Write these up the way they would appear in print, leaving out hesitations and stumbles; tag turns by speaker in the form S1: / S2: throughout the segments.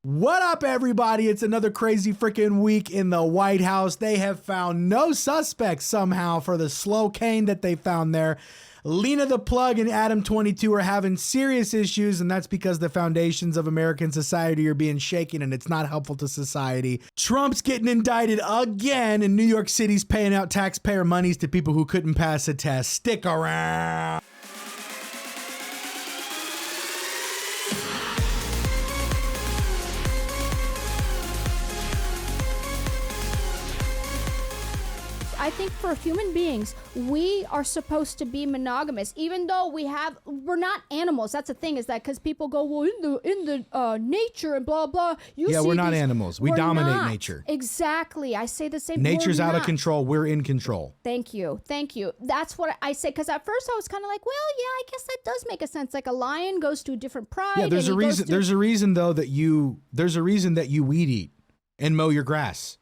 S1: What up, everybody? It's another crazy freaking week in the White House. They have found no suspects somehow for the slow cane that they found there. Lena the Plug and Adam 22 are having serious issues, and that's because the foundations of American society are being shaken, and it's not helpful to society. Trump's getting indicted again, and New York City's paying out taxpayer monies to people who couldn't pass a test. Stick around.
S2: I think for human beings, we are supposed to be monogamous, even though we're not animals. That's the thing, is that because people go, well, in the nature and blah blah.
S1: We're not animals. We dominate nature.
S2: Exactly. I say the same.
S1: Nature's out of control. We're in control.
S2: Thank you. That's what I say. Because at first I was kind of like, well, yeah, I guess that does make a sense. Like a lion goes to a different pride.
S1: Yeah, there's a reason. There's a reason though that you weed eat and mow your grass.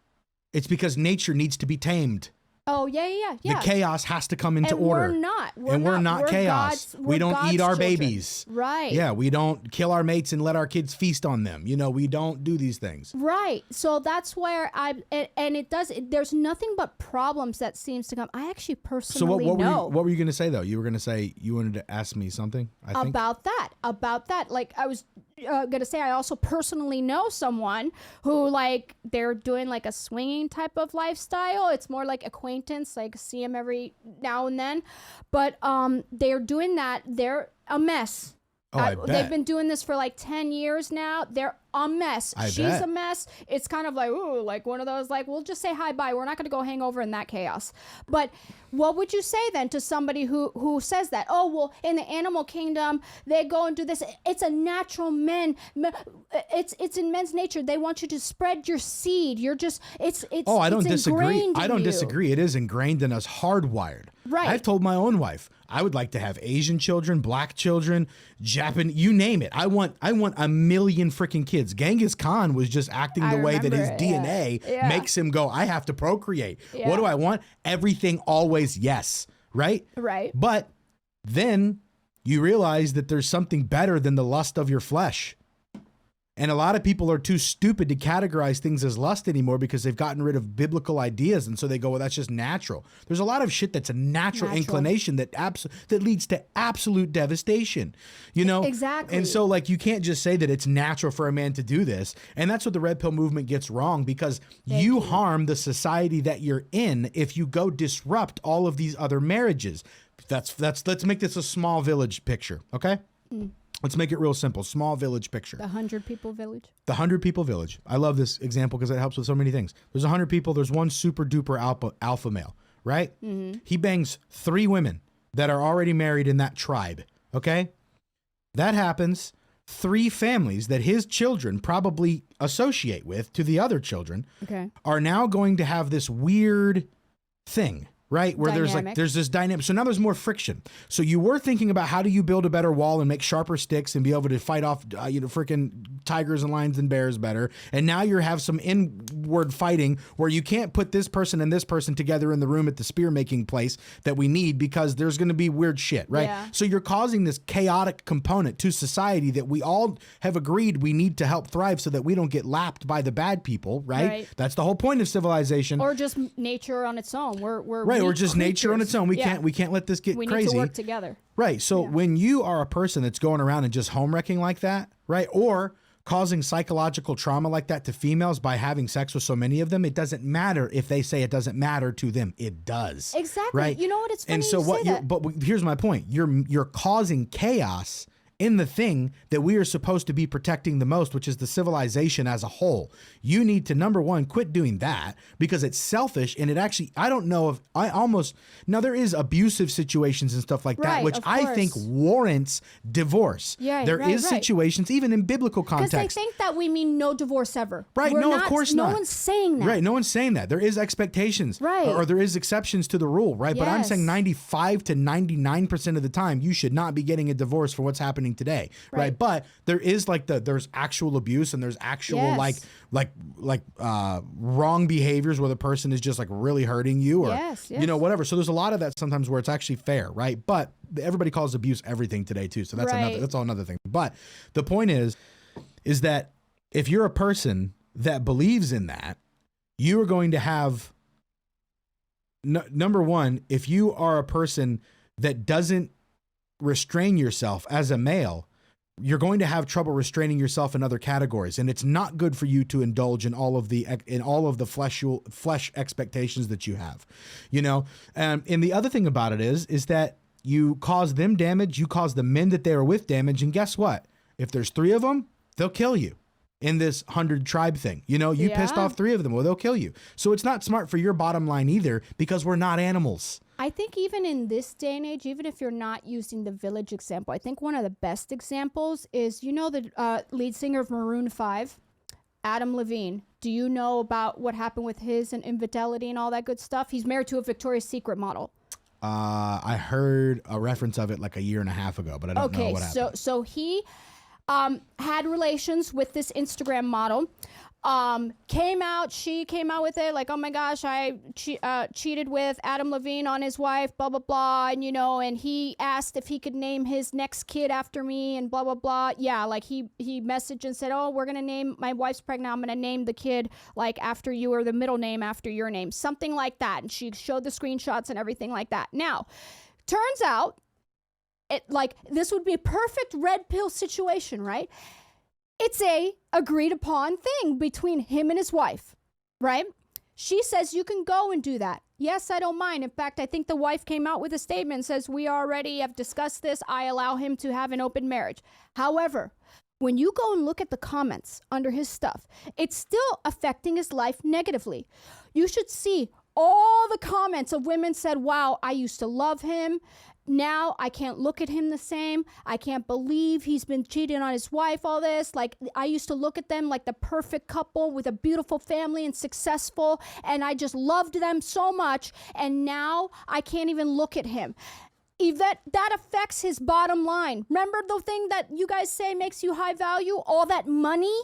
S1: It's because nature needs to be tamed.
S2: Oh, yeah.
S1: The chaos has to come into order.
S2: We're not chaos.
S1: We don't eat our
S2: children.
S1: babies.
S2: Right.
S1: Yeah, we don't kill our mates and let our kids feast on them. You know, we don't do these things.
S2: Right. So that's where there's nothing but problems that seems to come. I actually personally
S1: what were you going to say, though? You were going to say you wanted to ask me something, I think?
S2: About that. Like, I was gonna say, I also personally know someone who, like, they're doing like a swinging type of lifestyle. It's more like acquaintance, like see them every now and then, but they're doing that. They're a mess.
S1: I bet.
S2: They've been doing this for like 10 years now. They're a mess. She's a mess. It's kind of like, ooh, like one of those, like, we'll just say hi, bye. We're not going to go hang over in that chaos. But what would you say then to somebody who says that? Oh, well, in the animal kingdom, they go and do this. It's a natural it's in men's nature. They want you to spread your seed. You're just,
S1: I don't disagree. I don't
S2: you.
S1: disagree. It is ingrained in us, hardwired.
S2: Right.
S1: I've told my own wife, I would like to have Asian children, black children, Japanese, you name it. I want a million freaking kids. Genghis Khan was just acting the way that his DNA makes him go, I have to procreate. Yeah. What do I want? Everything, always, yes. Right?
S2: Right.
S1: But then you realize that there's something better than the lust of your flesh. And a lot of people are too stupid to categorize things as lust anymore because they've gotten rid of biblical ideas. And so they go, well, that's just natural. There's a lot of shit that's a natural inclination that leads to absolute devastation, you know?
S2: Exactly.
S1: And so, like, you can't just say that it's natural for a man to do this. And that's what the Red Pill movement gets wrong, because you harm the society that you're in if you go disrupt all of these other marriages. Let's make this a small village picture, okay? Let's make it real simple. Small village picture.
S2: The 100 people village.
S1: The 100 people village. I love this example because it helps with so many things. There's 100 people. There's one super duper alpha male, right? Mm-hmm. He bangs 3 women that are already married in that tribe, okay? That happens. 3 families that his children probably associate with to the other children are now going to have this weird thing. Right? Where there's this dynamic. So now there's more friction. So you were thinking about how do you build a better wall and make sharper sticks and be able to fight off, freaking tigers and lions and bears better. And now you have some inward fighting where you can't put this person and this person together in the room at the spear making place that we need because there's going to be weird shit, right? Yeah. So you're causing this chaotic component to society that we all have agreed we need to help thrive so that we don't get lapped by the bad people, right? That's the whole point of civilization.
S2: Or just nature on its own. We're
S1: right, or just nature on its own. We can't let this get crazy.
S2: We need to work together.
S1: Right. So when you are a person that's going around and just home wrecking like that, right, or causing psychological trauma like that to females by having sex with so many of them, it doesn't matter if they say it doesn't matter to them. It does.
S2: Exactly.
S1: Right.
S2: You know what? It's funny
S1: and so
S2: you say that.
S1: But here's my point. You're causing chaos in the thing that we are supposed to be protecting the most, which is the civilization as a whole. You need to, number one, quit doing that because it's selfish. And it actually, I don't know if now there is abusive situations and stuff like that, which I think warrants divorce.
S2: Yeah,
S1: there is situations, even in biblical context.
S2: Because they think that we mean no divorce ever.
S1: Right. Of course not.
S2: No one's saying that.
S1: Right. No one's saying that. There is expectations.
S2: Right.
S1: Or there is exceptions to the rule. Right. Yes. But I'm saying 95 to 99% of the time, you should not be getting a divorce for what's happening today, right? But there is there's actual abuse and there's actual wrong behaviors where the person is just like really hurting you or whatever. So there's a lot of that sometimes where it's actually fair, right? But everybody calls abuse everything today too, so that's all another thing. But the point is that if you're a person that believes in that, you are going to have, number one, if you are a person that doesn't restrain yourself as a male, you're going to have trouble restraining yourself in other categories. And it's not good for you to indulge in all of the flesh expectations that you have, you know? And the other thing about it is that you cause them damage, you cause the men that they are with damage. And guess what? If there's 3 of them, they'll kill you in this 100 tribe thing. You know, you pissed off 3 of them, well, they'll kill you. So it's not smart for your bottom line either, because we're not animals.
S2: I think even in this day and age, even if you're not using the village example, I think one of the best examples is, you know, the lead singer of Maroon 5, Adam Levine. Do you know about what happened with his and infidelity and all that good stuff? He's married to a Victoria's Secret model.
S1: I heard a reference of it like a year and a half ago, but I don't know what happened.
S2: So he had relations with this Instagram model. She came out with it like, oh my gosh, I cheated with Adam Levine on his wife, blah, blah, blah. And, you know, and he asked if he could name his next kid after me and blah, blah, blah. Yeah, like he messaged and said, oh, we're going to name, my wife's pregnant, I'm going to name the kid like after you, or the middle name after your name, something like that. And she showed the screenshots and everything like that. Now, turns out, this would be a perfect red pill situation, right? It's a agreed upon thing between him and his wife, right? She says you can go and do that. Yes, I don't mind. In fact, I think the wife came out with a statement and says, we already have discussed this. I allow him to have an open marriage. However, when you go and look at the comments under his stuff, it's still affecting his life negatively. You should see all the comments of women said, wow, I used to love him. Now I can't look at him the same. I can't believe he's been cheating on his wife, all this. Like, I used to look at them like the perfect couple with a beautiful family and successful, and I just loved them so much. And now I can't even look at him. That affects his bottom line. Remember the thing that you guys say makes you high value? All that money?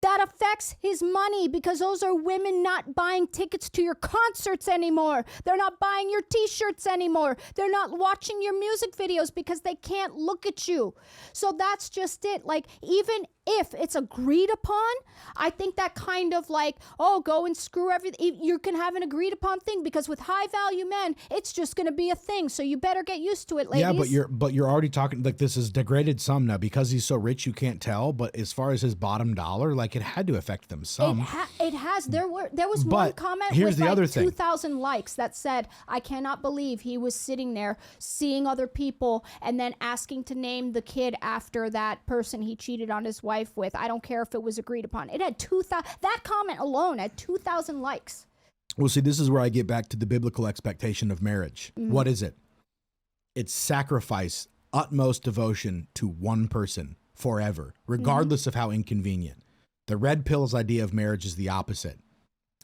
S2: That affects his money, because those are women not buying tickets to your concerts anymore. They're not buying your t-shirts anymore. They're not watching your music videos because they can't look at you. So that's just it. Like, even if it's agreed upon, I think that kind of like, oh, go and screw everything. You can have an agreed upon thing, because with high value men, it's just going to be a thing. So you better get used to it, ladies.
S1: Yeah, but you're already talking like this is degraded some now because he's so rich you can't tell. But as far as his bottom dollar, like, it had to affect them some.
S2: It has. There was one comment
S1: here's
S2: with
S1: the
S2: like
S1: other thing.
S2: 2,000 likes that said, I cannot believe he was sitting there seeing other people and then asking to name the kid after that person he cheated on his wife with. I don't care if it was agreed upon. It had 2,000. That comment alone had 2,000 likes.
S1: Well, see, this is where I get back to the biblical expectation of marriage. Mm-hmm. What is it? It's sacrifice, utmost devotion to one person forever, regardless of how inconvenient. The red pill's idea of marriage is the opposite.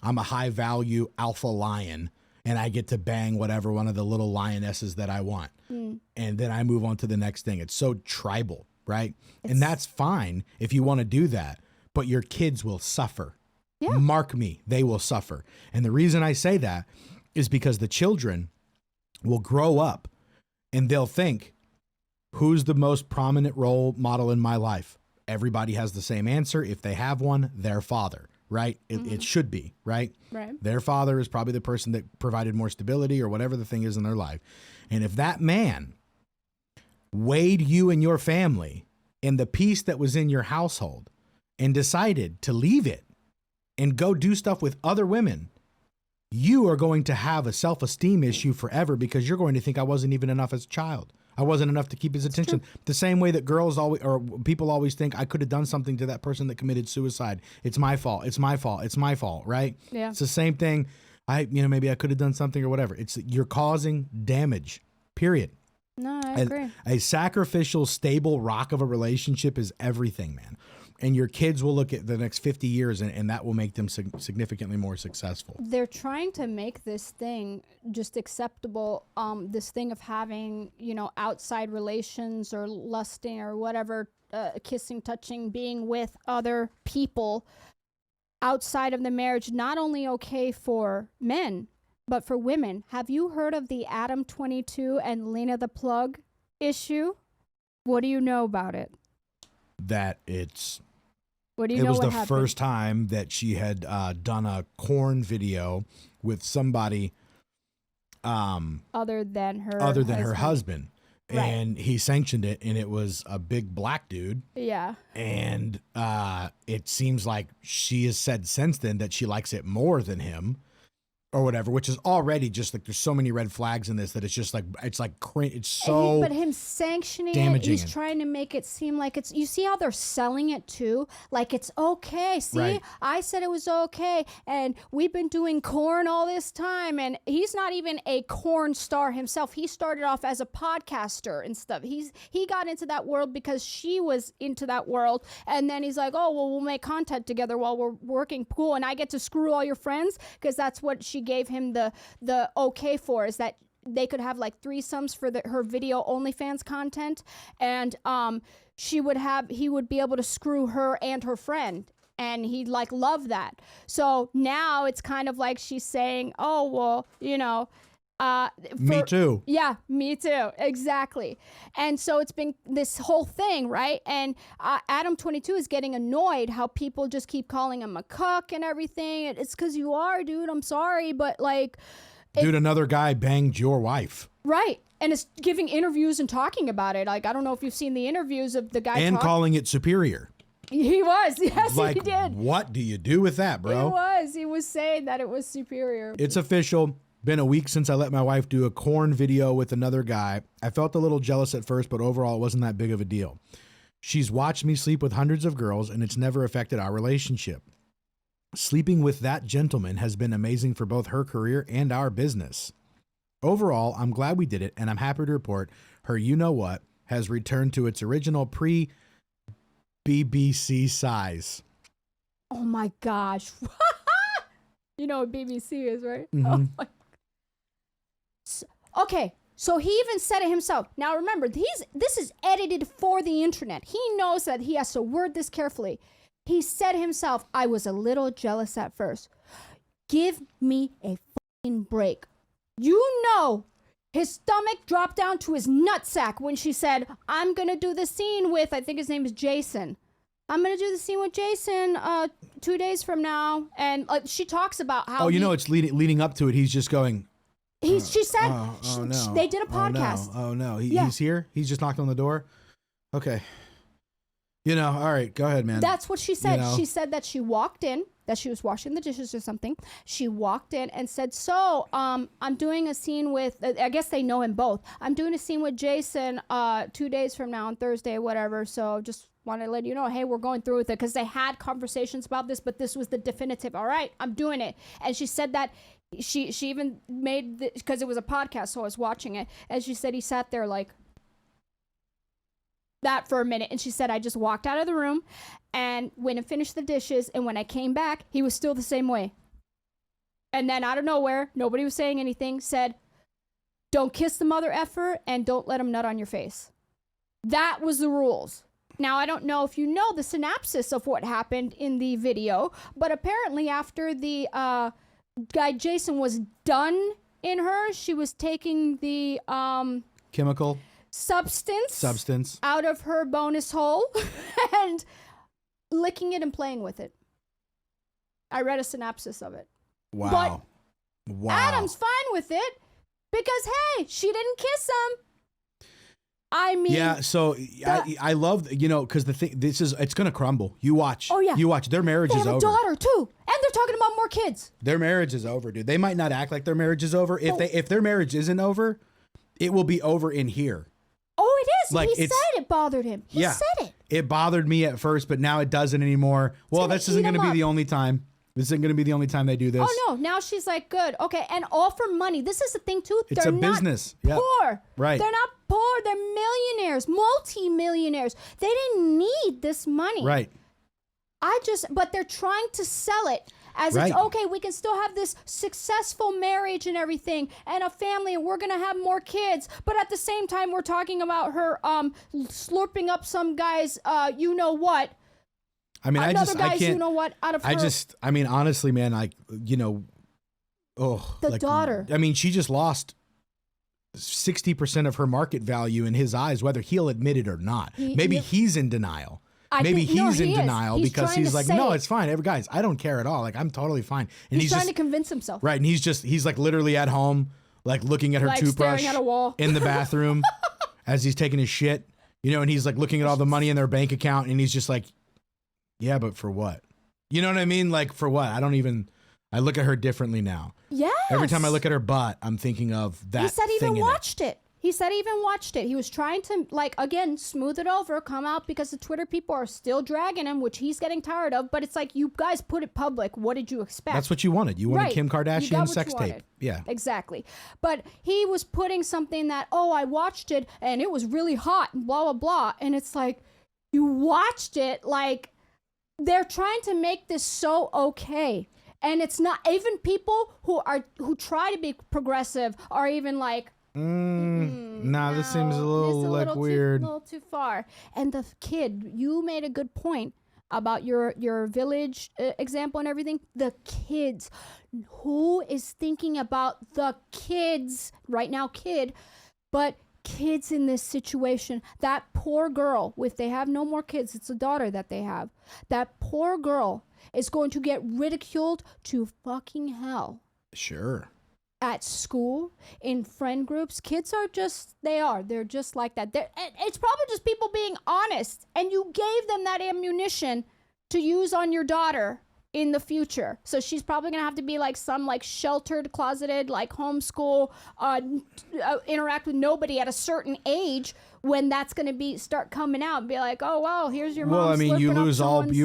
S1: I'm a high value alpha lion, and I get to bang whatever one of the little lionesses that I want. And then I move on to the next thing. It's so tribal, right? And that's fine if you want to do that, but your kids will suffer. Yeah. Mark me, they will suffer. And the reason I say that is because the children will grow up and they'll think, who's the most prominent role model in my life? Everybody has the same answer. If they have one, their father, right? It should be, right?
S2: Right.
S1: Their father is probably the person that provided more stability or whatever the thing is in their life. And if that man weighed you and your family in the peace that was in your household and decided to leave it and go do stuff with other women, you are going to have a self-esteem issue forever, because you're going to think I wasn't even enough as a child. I wasn't enough to keep his attention. The same way that girls always, or people always think, I could have done something to that person that committed suicide. It's my fault. It's my fault. It's my fault. Right?
S2: Yeah.
S1: It's the same thing. Maybe I could have done something or whatever. You're causing damage, period.
S2: No, I agree.
S1: A sacrificial, stable rock of a relationship is everything, man. And your kids will look at the next 50 years and that will make them significantly more successful.
S2: They're trying to make this thing just acceptable. This thing of having, outside relations or lusting or whatever, kissing, touching, being with other people outside of the marriage, not only okay for men, but for women. Have you heard of the Adam 22 and Lena the Plug issue? What do you know about it?
S1: That it's
S2: What do you
S1: It
S2: know
S1: was
S2: what
S1: the
S2: happened?
S1: first time that she had done a corn video with somebody
S2: other than her
S1: husband.
S2: Right.
S1: And he sanctioned it, and it was a big black dude.
S2: Yeah.
S1: And it seems like she has said since then that she likes it more than him or whatever, which is already just like there's so many red flags in this that it's just like it's so
S2: but him sanctioning
S1: damaging.
S2: He's trying to make it seem like it's, you see how they're selling it too, like it's okay. See,
S1: Right.
S2: I said it was okay, and we've been doing corn all this time, and he's not even a corn star himself. He started off as a podcaster and stuff. He got into that world because she was into that world, and then he's like, oh well, we'll make content together while we're working. Cool, and I get to screw all your friends, because that's what she gave him the okay for, is that they could have like threesomes for her video OnlyFans content, and he would be able to screw her and her friend, and he'd like love that. So now it's kind of like she's saying, oh well, you know,
S1: me too.
S2: Yeah, me too. Exactly. And so it's been this whole thing, right? And Adam22 is getting annoyed how people just keep calling him a cuck and everything. It's because you are, dude. I'm sorry, but like,
S1: Dude, another guy banged your wife.
S2: right. And it's giving interviews and talking about it. Like, I don't know if you've seen the interviews of the guy
S1: And calling it superior.
S2: He was. Yes,
S1: Like,
S2: he did.
S1: what do you do with that, bro?
S2: He was saying that it was superior.
S1: It's official. Been a week since I let my wife do a corn video with another guy. I felt a little jealous at first, but overall it wasn't that big of a deal. She's watched me sleep with hundreds of girls, and it's never affected our relationship. Sleeping with that gentleman has been amazing for both her career and our business. Overall, I'm glad we did it, and I'm happy to report her you-know-what has returned to its original pre-BBC size.
S2: Oh my gosh. You know what BBC is, right?
S1: Mhm.
S2: Oh my. Okay, so he even said it himself. Now remember, this is edited for the internet. He knows that he has to word this carefully. He said himself, I was a little jealous at first. Give me a fucking break. You know, his stomach dropped down to his nutsack when she said, I'm going to do the scene with, I think his name is Jason. I'm going to do the scene with Jason 2 days from now. And she talks about how
S1: It's leading up to it. He's just going,
S2: she said,
S1: no.
S2: they did a podcast.
S1: Oh, no.
S2: Yeah.
S1: He's here? He's just knocked on the door? Okay. All right, go ahead, man.
S2: That's what she said.
S1: You know?
S2: She said that she walked in, that she was washing the dishes or something. She walked in and said, so I'm doing a scene with, I guess they know him both. I'm doing a scene with Jason 2 days from now on Thursday, whatever. So just want to let you know, hey, we're going through with it, because they had conversations about this, but this was the definitive. All right, I'm doing it. And she said that she even made, because it was a podcast, so I was watching it, and she said he sat there like that for a minute, and she said I just walked out of the room and went and finished the dishes, and when I came back he was still the same way. And then out of nowhere, nobody was saying anything, said, don't kiss the mother effer and don't let him nut on your face. That was the rules. Now, I don't know if you know the synopsis of what happened in the video, but apparently after the guy Jason was done in her, she was taking the
S1: Chemical
S2: substance out of her bonus hole and licking it and playing with it. I read a synopsis of it.
S1: Wow.
S2: Adam's fine with it because, hey, she didn't kiss him. I mean,
S1: yeah, so I love, because the thing, it's going to crumble. You watch.
S2: Oh, yeah.
S1: You watch. Their marriage
S2: they
S1: is
S2: have a
S1: over.
S2: daughter, too. And they're talking about more kids.
S1: Their marriage is over, dude. They might not act like their marriage is over. If their marriage isn't over, it will be over in here.
S2: Oh, it is.
S1: Like,
S2: he said it bothered him. He said it.
S1: It bothered me at first, but now it doesn't anymore. Well, this isn't going to be the only time. This isn't going to be the only time they do this.
S2: Oh, no. Now she's like, good. Okay. And all for money. This is the thing, too.
S1: It's
S2: They're
S1: a business.
S2: Not poor.
S1: Yep. Right.
S2: They're not poor. They're millionaires, multi-millionaires. They didn't need this money.
S1: Right.
S2: But they're trying to sell it as
S1: Right.
S2: it's okay, we can still have this successful marriage and everything and a family, and we're going to have more kids. But at the same time, we're talking about her slurping up some guy's you-know-what.
S1: I mean,
S2: Another
S1: I
S2: guy's
S1: can't.
S2: you-know-what out of her.
S1: I mean, honestly, man, the
S2: daughter.
S1: I mean, she just lost 60% of her market value in his eyes, whether he'll admit it or not. Maybe he's in denial. maybe
S2: think- no,
S1: he's in
S2: he is.
S1: denial
S2: He's
S1: because
S2: trying
S1: he's
S2: to
S1: like,
S2: say
S1: no,
S2: it.
S1: it's fine. Guys, I don't care at all. Like, I'm totally fine. And
S2: He's trying
S1: just,
S2: to convince himself.
S1: right. And he's like literally at home, like looking at her
S2: Like
S1: toothbrush
S2: staring at a wall.
S1: in the bathroom as he's taking his shit, you know, and he's like looking at all the money in their bank account and he's just like, yeah, but for what? You know what I mean? Like, for what? I look at her differently now.
S2: Yes.
S1: Every time I look at her butt, I'm thinking of that.
S2: He said he
S1: thing
S2: even
S1: in it.
S2: watched it. He said he even watched it. He was trying to, like, again, smooth it over, come out because the Twitter people are still dragging him, which he's getting tired of. But it's like, you guys put it public. What did you expect?
S1: That's what you wanted. You wanted
S2: Right.
S1: Kim
S2: You got
S1: Kardashian
S2: what
S1: sex
S2: you
S1: tape.
S2: wanted.
S1: Yeah.
S2: Exactly. But he was putting something that, oh, I watched it and it was really hot and blah, blah, blah. And it's like, you watched it, like, they're trying to make this so okay. And it's not, even people who try to be progressive are even like,
S1: Nah, this seems a
S2: no,
S1: little
S2: this is
S1: like weird.
S2: a little too far. And the kid, you made a good point about your village example and everything. The kids, who is thinking about the kids right now? But kids in this situation. That poor girl, if they have no more kids, it's a daughter that they have. That poor girl is going to get ridiculed to fucking hell.
S1: Sure.
S2: At school, in friend groups, kids are just, they're just like that. It's probably just people being honest, and you gave them that ammunition to use on your daughter in the future. So she's probably gonna have to be like some like sheltered, closeted, like homeschool, interact with nobody at a certain age, when that's gonna start coming out and be like, oh wow, here's your mom.
S1: Well, I mean, you
S2: slurping up
S1: lose all
S2: someone's-"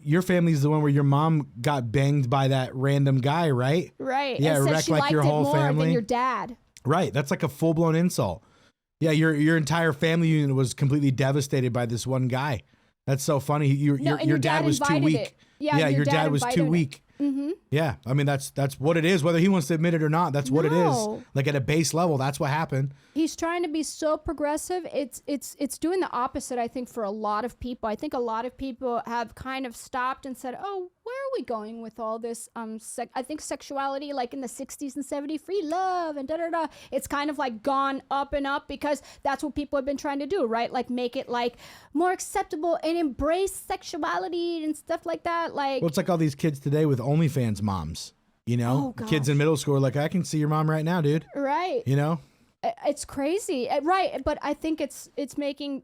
S1: your family's the one where your mom got banged by that random guy, right?
S2: Right.
S1: Yeah,
S2: and said
S1: wrecked
S2: she
S1: like
S2: liked
S1: your
S2: it
S1: whole
S2: more
S1: family.
S2: than your dad.
S1: Right. That's like a full blown insult. Yeah, your entire family unit was completely devastated by this one guy. That's so funny. Your dad was too
S2: invited
S1: weak.
S2: it. Yeah,
S1: your dad was too
S2: invited it.
S1: weak.
S2: Mm-hmm.
S1: Yeah, I mean that's what it is. Whether he wants to admit it or not, that's what it is.
S2: No.
S1: Like at a base level, that's what happened.
S2: He's trying to be so progressive. It's doing the opposite, I think, for a lot of people. I think a lot of people have kind of stopped and said, "Oh, where are we going with all this?" I think sexuality, like in the '60s and '70s, free love and da da da. It's kind of like gone up and up because that's what people have been trying to do, right? Like make it like more acceptable and embrace sexuality and stuff like that. Like,
S1: Well, it's like all these kids today with OnlyFans moms. You know,
S2: Oh,
S1: kids
S2: gosh.
S1: in middle school are like, I can see your mom right now, dude.
S2: right.
S1: You know.
S2: It's crazy, right? But I think it's making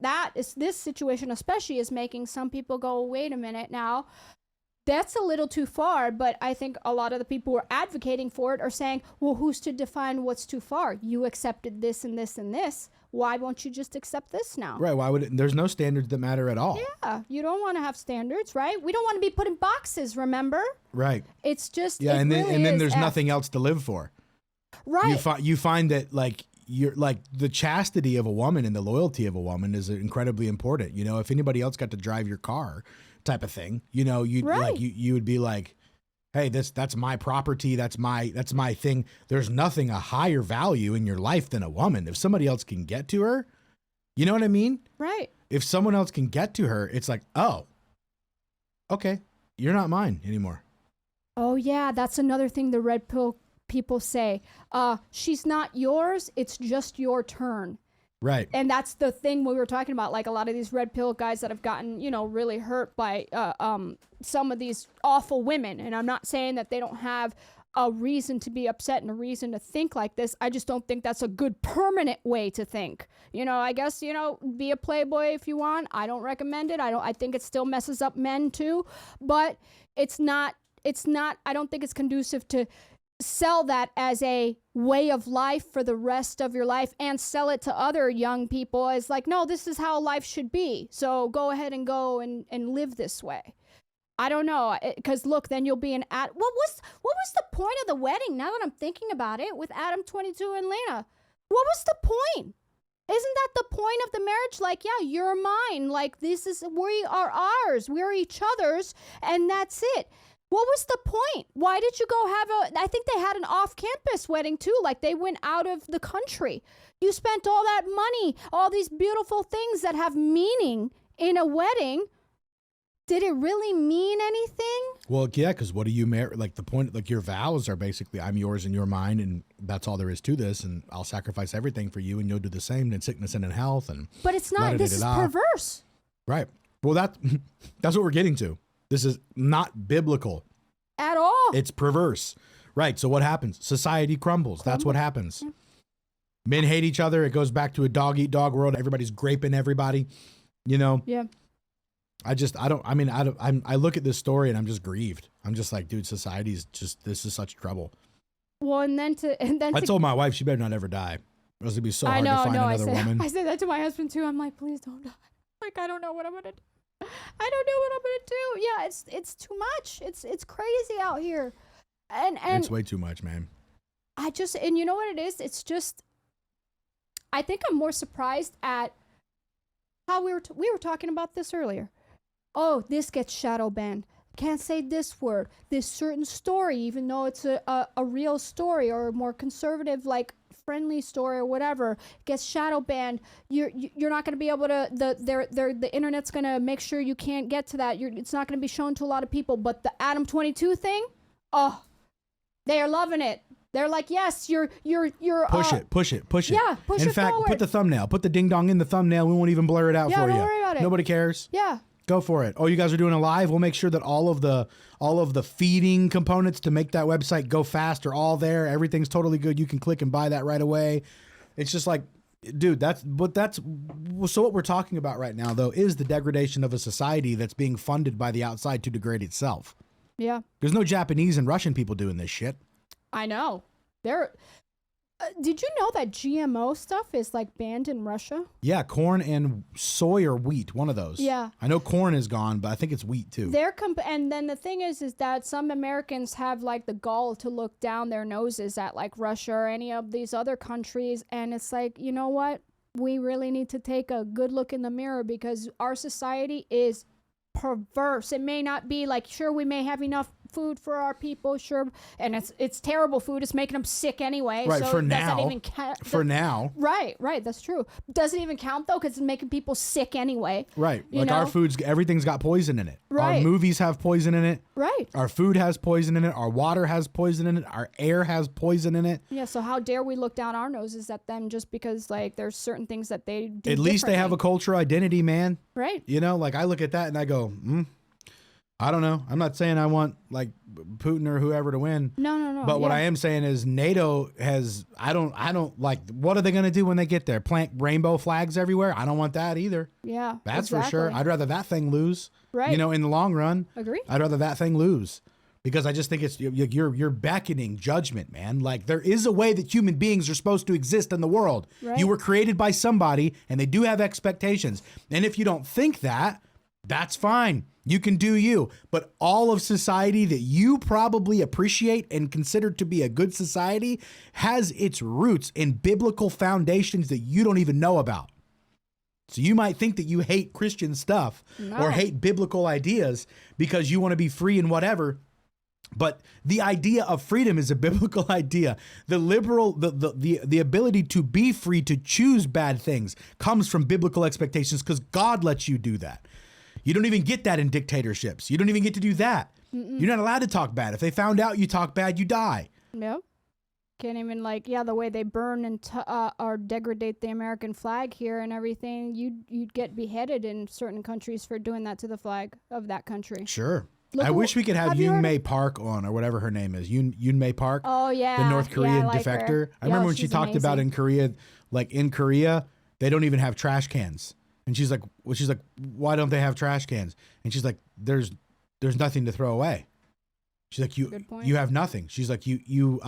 S2: this situation especially is making some people go, wait a minute now, that's a little too far. But I think a lot of the people who are advocating for it are saying, well, who's to define what's too far? You accepted this and this and this. Why won't you just accept this now?
S1: Right. Why would it? There's no standards that matter at all.
S2: Yeah, you don't want to have standards, right? We don't want to be put in boxes. Remember,
S1: Right.
S2: it's just
S1: Yeah,
S2: it
S1: and then
S2: really is
S1: there's
S2: F.
S1: nothing else to live for.
S2: right.
S1: You find that like you're like the chastity of a woman and the loyalty of a woman is incredibly important. You know, if anybody else got to drive your car, type of thing, you know, you'd
S2: Right.
S1: like you would be like, hey, that's my property, that's my thing. There's nothing a higher value in your life than a woman. If somebody else can get to her, you know what I mean?
S2: Right.
S1: If someone else can get to her, it's like, oh, okay, you're not mine anymore.
S2: Oh yeah, that's another thing the red pill people say. She's not yours, it's just your turn.
S1: Right.
S2: And that's the thing we were talking about, like a lot of these red pill guys that have gotten, really hurt by some of these awful women. And I'm not saying that they don't have a reason to be upset and a reason to think like this. I just don't think that's a good permanent way to think. I guess, be a playboy if you want. I don't recommend it. I think it still messes up men too, but it's not, I don't think it's conducive to sell that as a way of life for the rest of your life and sell it to other young people as like, no, this is how life should be. So go ahead and go and live this way. I don't know, because look, then you'll be what was the point of the wedding? Now that I'm thinking about it, with Adam 22 and Lena, what was the point? Isn't that the point of the marriage? Like, yeah, you're mine. Like, we are ours. We're each other's, and that's it. What was the point? Why did you go I think they had an off-campus wedding too. Like they went out of the country. You spent all that money, all these beautiful things that have meaning in a wedding. Did it really mean anything?
S1: Well, yeah, because what do you marry? Like the point, like your vows are basically, I'm yours and you're mine, and that's all there is to this. And I'll sacrifice everything for you, and you'll do the same in sickness and in health. And
S2: But it's not. This is perverse.
S1: Right. Well, that's what we're getting to. This is not biblical
S2: at all.
S1: It's perverse. Right. So what happens? Society crumbles. That's what happens. Yeah. Men hate each other. It goes back to a dog eat dog world. Everybody's graping everybody, you know?
S2: Yeah.
S1: I look at this story and I'm just grieved. I'm just like, dude, society's just, this is such trouble.
S2: Well, I
S1: told my wife she better not ever die. It was gonna be so hard to find another woman.
S2: I said that to my husband too. I'm like, please don't die. Like, I don't know what I'm gonna do. I don't know what I'm gonna do. Yeah, it's too much. It's crazy out here, and
S1: it's way too much, man.
S2: And you know what it is? It's just, I think I'm more surprised at how we were talking about this earlier. Oh, this gets shadow banned. Can't say this word. This certain story, even though it's a real story or a more conservative, like friendly story or whatever, gets shadow banned. You're not going to be able to. The internet's going to make sure you can't get to that. It's not going to be shown to a lot of people. But the Adam 22 thing, oh, they are loving it. They're like, yes, you're
S1: push it.
S2: Yeah, push it
S1: In fact,
S2: forward.
S1: put the thumbnail. Put the ding dong in the thumbnail. We won't even blur it out for you.
S2: Yeah, don't worry about it.
S1: Nobody cares.
S2: Yeah.
S1: Go for it. Oh, you guys are doing a live? We'll make sure that all of the feeding components to make that website go fast are all there. Everything's totally good. You can click and buy that right away. It's just like, dude, so what we're talking about right now, though, is the degradation of a society that's being funded by the outside to degrade itself.
S2: Yeah.
S1: There's no Japanese and Russian people doing this shit.
S2: I know. Did you know that GMO stuff is like banned in Russia?
S1: Yeah, corn and soy or wheat, one of those.
S2: Yeah.
S1: I know corn is gone, but I think it's wheat too.
S2: And then the thing is that some Americans have like the gall to look down their noses at like Russia or any of these other countries, and it's like, you know what? We really need to take a good look in the mirror because our society is perverse. It may not be like, sure, we may have enough food for our people, sure, and it's terrible food. It's making them sick anyway.
S1: Right,
S2: so
S1: for
S2: now.
S1: Now.
S2: Right, that's true. Doesn't even count though, because it's making people sick anyway.
S1: Right, like our foods, everything's got poison in it.
S2: Right.
S1: Our movies have poison in it.
S2: Right.
S1: Our food has poison in it. Our water has poison in it. Our air has poison in it.
S2: Yeah, so how dare we look down our noses at them just because like there's certain things that they do.
S1: At least they have a cultural identity, man.
S2: Right.
S1: You know, like I look at that and I go, I don't know. I'm not saying I want like Putin or whoever to win.
S2: No.
S1: But what I am saying is NATO has, I don't like, what are they going to do when they get there? Plant rainbow flags everywhere? I don't want that either.
S2: Yeah.
S1: That's for sure. I'd rather that thing lose.
S2: Right.
S1: You know, in the long run.
S2: Agree.
S1: I'd rather that thing lose. Because I just think it's, you're beckoning judgment, man. Like there is a way that human beings are supposed to exist in the world.
S2: Right.
S1: You were created by somebody and they do have expectations. And if you don't think that, that's fine. You can do you. But all of society that you probably appreciate and consider to be a good society has its roots in biblical foundations that you don't even know about. So you might think that you hate Christian stuff or hate biblical ideas because you want to be free and whatever. But the idea of freedom is a biblical idea. The ability to be free to choose bad things comes from biblical expectations because God lets you do that. You don't even get that in dictatorships. You don't even get to do that. You're not allowed to talk bad. If they found out you talk bad, you die.
S2: Nope. Can't even the way they burn and or degrade the American flag here and everything, you'd get beheaded in certain countries for doing that to the flag of that country.
S1: Sure. I wish we could have Yoon May Park on, or whatever her name is. Yoon May Park.
S2: Oh, yeah.
S1: The North Korean defector. I remember when she talked about in Korea, they don't even have trash cans. And she's like, why don't they have trash cans? And she's like, there's nothing to throw away. She's like, you have nothing. She's like, you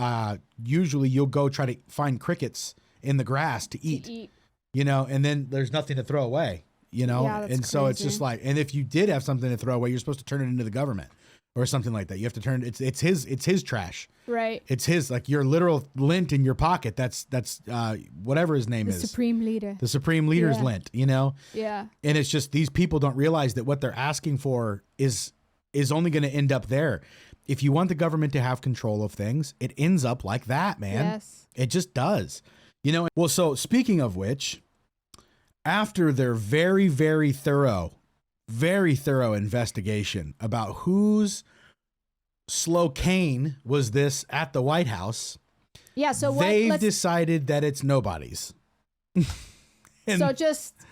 S1: usually you'll go try to find crickets in the grass to eat. You know, and then there's nothing to throw away. You know, and so
S2: crazy.
S1: It's just like, and if you did have something to throw away, you're supposed to turn it into the government or something like that. You have to turn it's his trash.
S2: Right.
S1: It's his, like your literal lint in your pocket. That's whatever his name is.
S2: The Supreme Leader.
S1: The Supreme Leader's lint, you know?
S2: Yeah.
S1: And it's just, these people don't realize that what they're asking for is only going to end up there. If you want the government to have control of things, it ends up like that, man.
S2: Yes.
S1: It just does. You know, well, so speaking of which, after their very, very thorough investigation about whose slow cane was this at the White House,
S2: yeah, so
S1: they've decided that it's nobody's. And
S2: so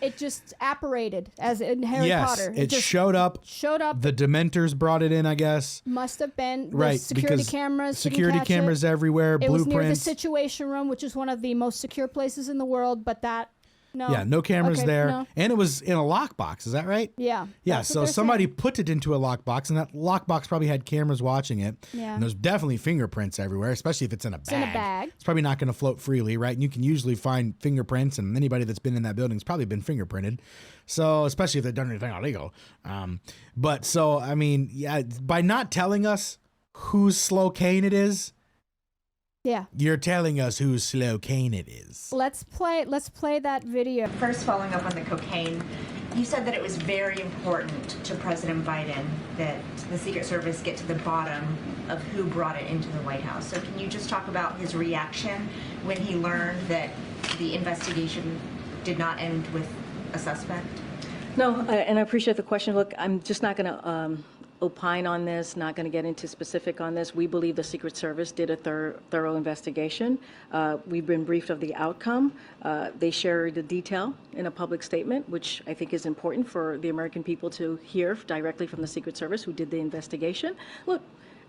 S2: it just apparated as in Harry Potter.
S1: It
S2: just
S1: showed up.
S2: Showed up.
S1: The Dementors brought it in, I guess.
S2: Must have been
S1: Right,
S2: security
S1: because
S2: cameras.
S1: security cameras everywhere.
S2: It was near the
S1: Blueprints.
S2: Situation Room, which is one of the most secure places in the world. But that no.
S1: Yeah, no cameras
S2: Okay,
S1: there,
S2: no.
S1: and it was in a lockbox. Is that right?
S2: Yeah.
S1: Yeah,
S2: that's what
S1: so
S2: they're
S1: somebody
S2: saying.
S1: put it into a lockbox, and that lockbox probably had cameras watching it.
S2: Yeah.
S1: And there's definitely fingerprints everywhere, especially if it's in a bag.
S2: in a bag.
S1: It's probably not going to float freely, right? And you can usually find fingerprints, and anybody that's been in that building's probably been fingerprinted. So, especially if they've done anything illegal. But so, I mean, yeah, by not telling us whose Slocane it is,
S2: Yeah.
S1: you're telling us whose Slocane it is.
S2: Let's play that video.
S3: First, following up on the cocaine, you said that it was very important to President Biden that the Secret Service get to the bottom of who brought it into the White House. So can you just talk about his reaction when he learned that the investigation did not end with a suspect?
S4: No, and I appreciate the question. Look, I'm just not going to opine on this, not going to get into specific on this. We believe the Secret Service did a thorough investigation. We've been briefed of the outcome. They shared the detail in a public statement, which I think is important for the American people to hear directly from the Secret Service who did the investigation. Look,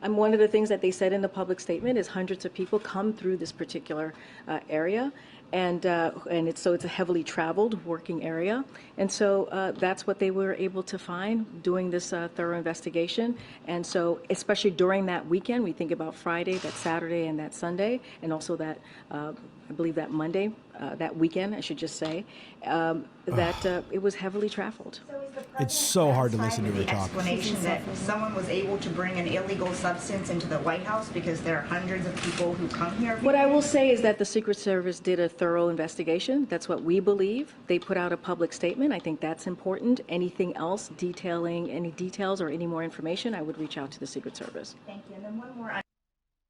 S4: one of the things that they said in the public statement is hundreds of people come through this particular area. And it's a heavily traveled working area. And so that's what they were able to find doing this thorough investigation. And so especially during that weekend, we think about Friday, that Saturday, and that Sunday, and also that, I believe that Monday, that weekend, I should just say, that it was heavily traveled.
S1: It's so hard to listen to her
S3: the
S1: talk.
S3: explanation that someone was able to bring an illegal substance into the White House because there are hundreds of people who come here.
S4: What I will say is that the Secret Service did a thorough investigation. That's what we believe. They put out a public statement. I think that's important. Anything else detailing any details or any more information, I would reach out to the Secret Service.
S3: Thank you. And then one more.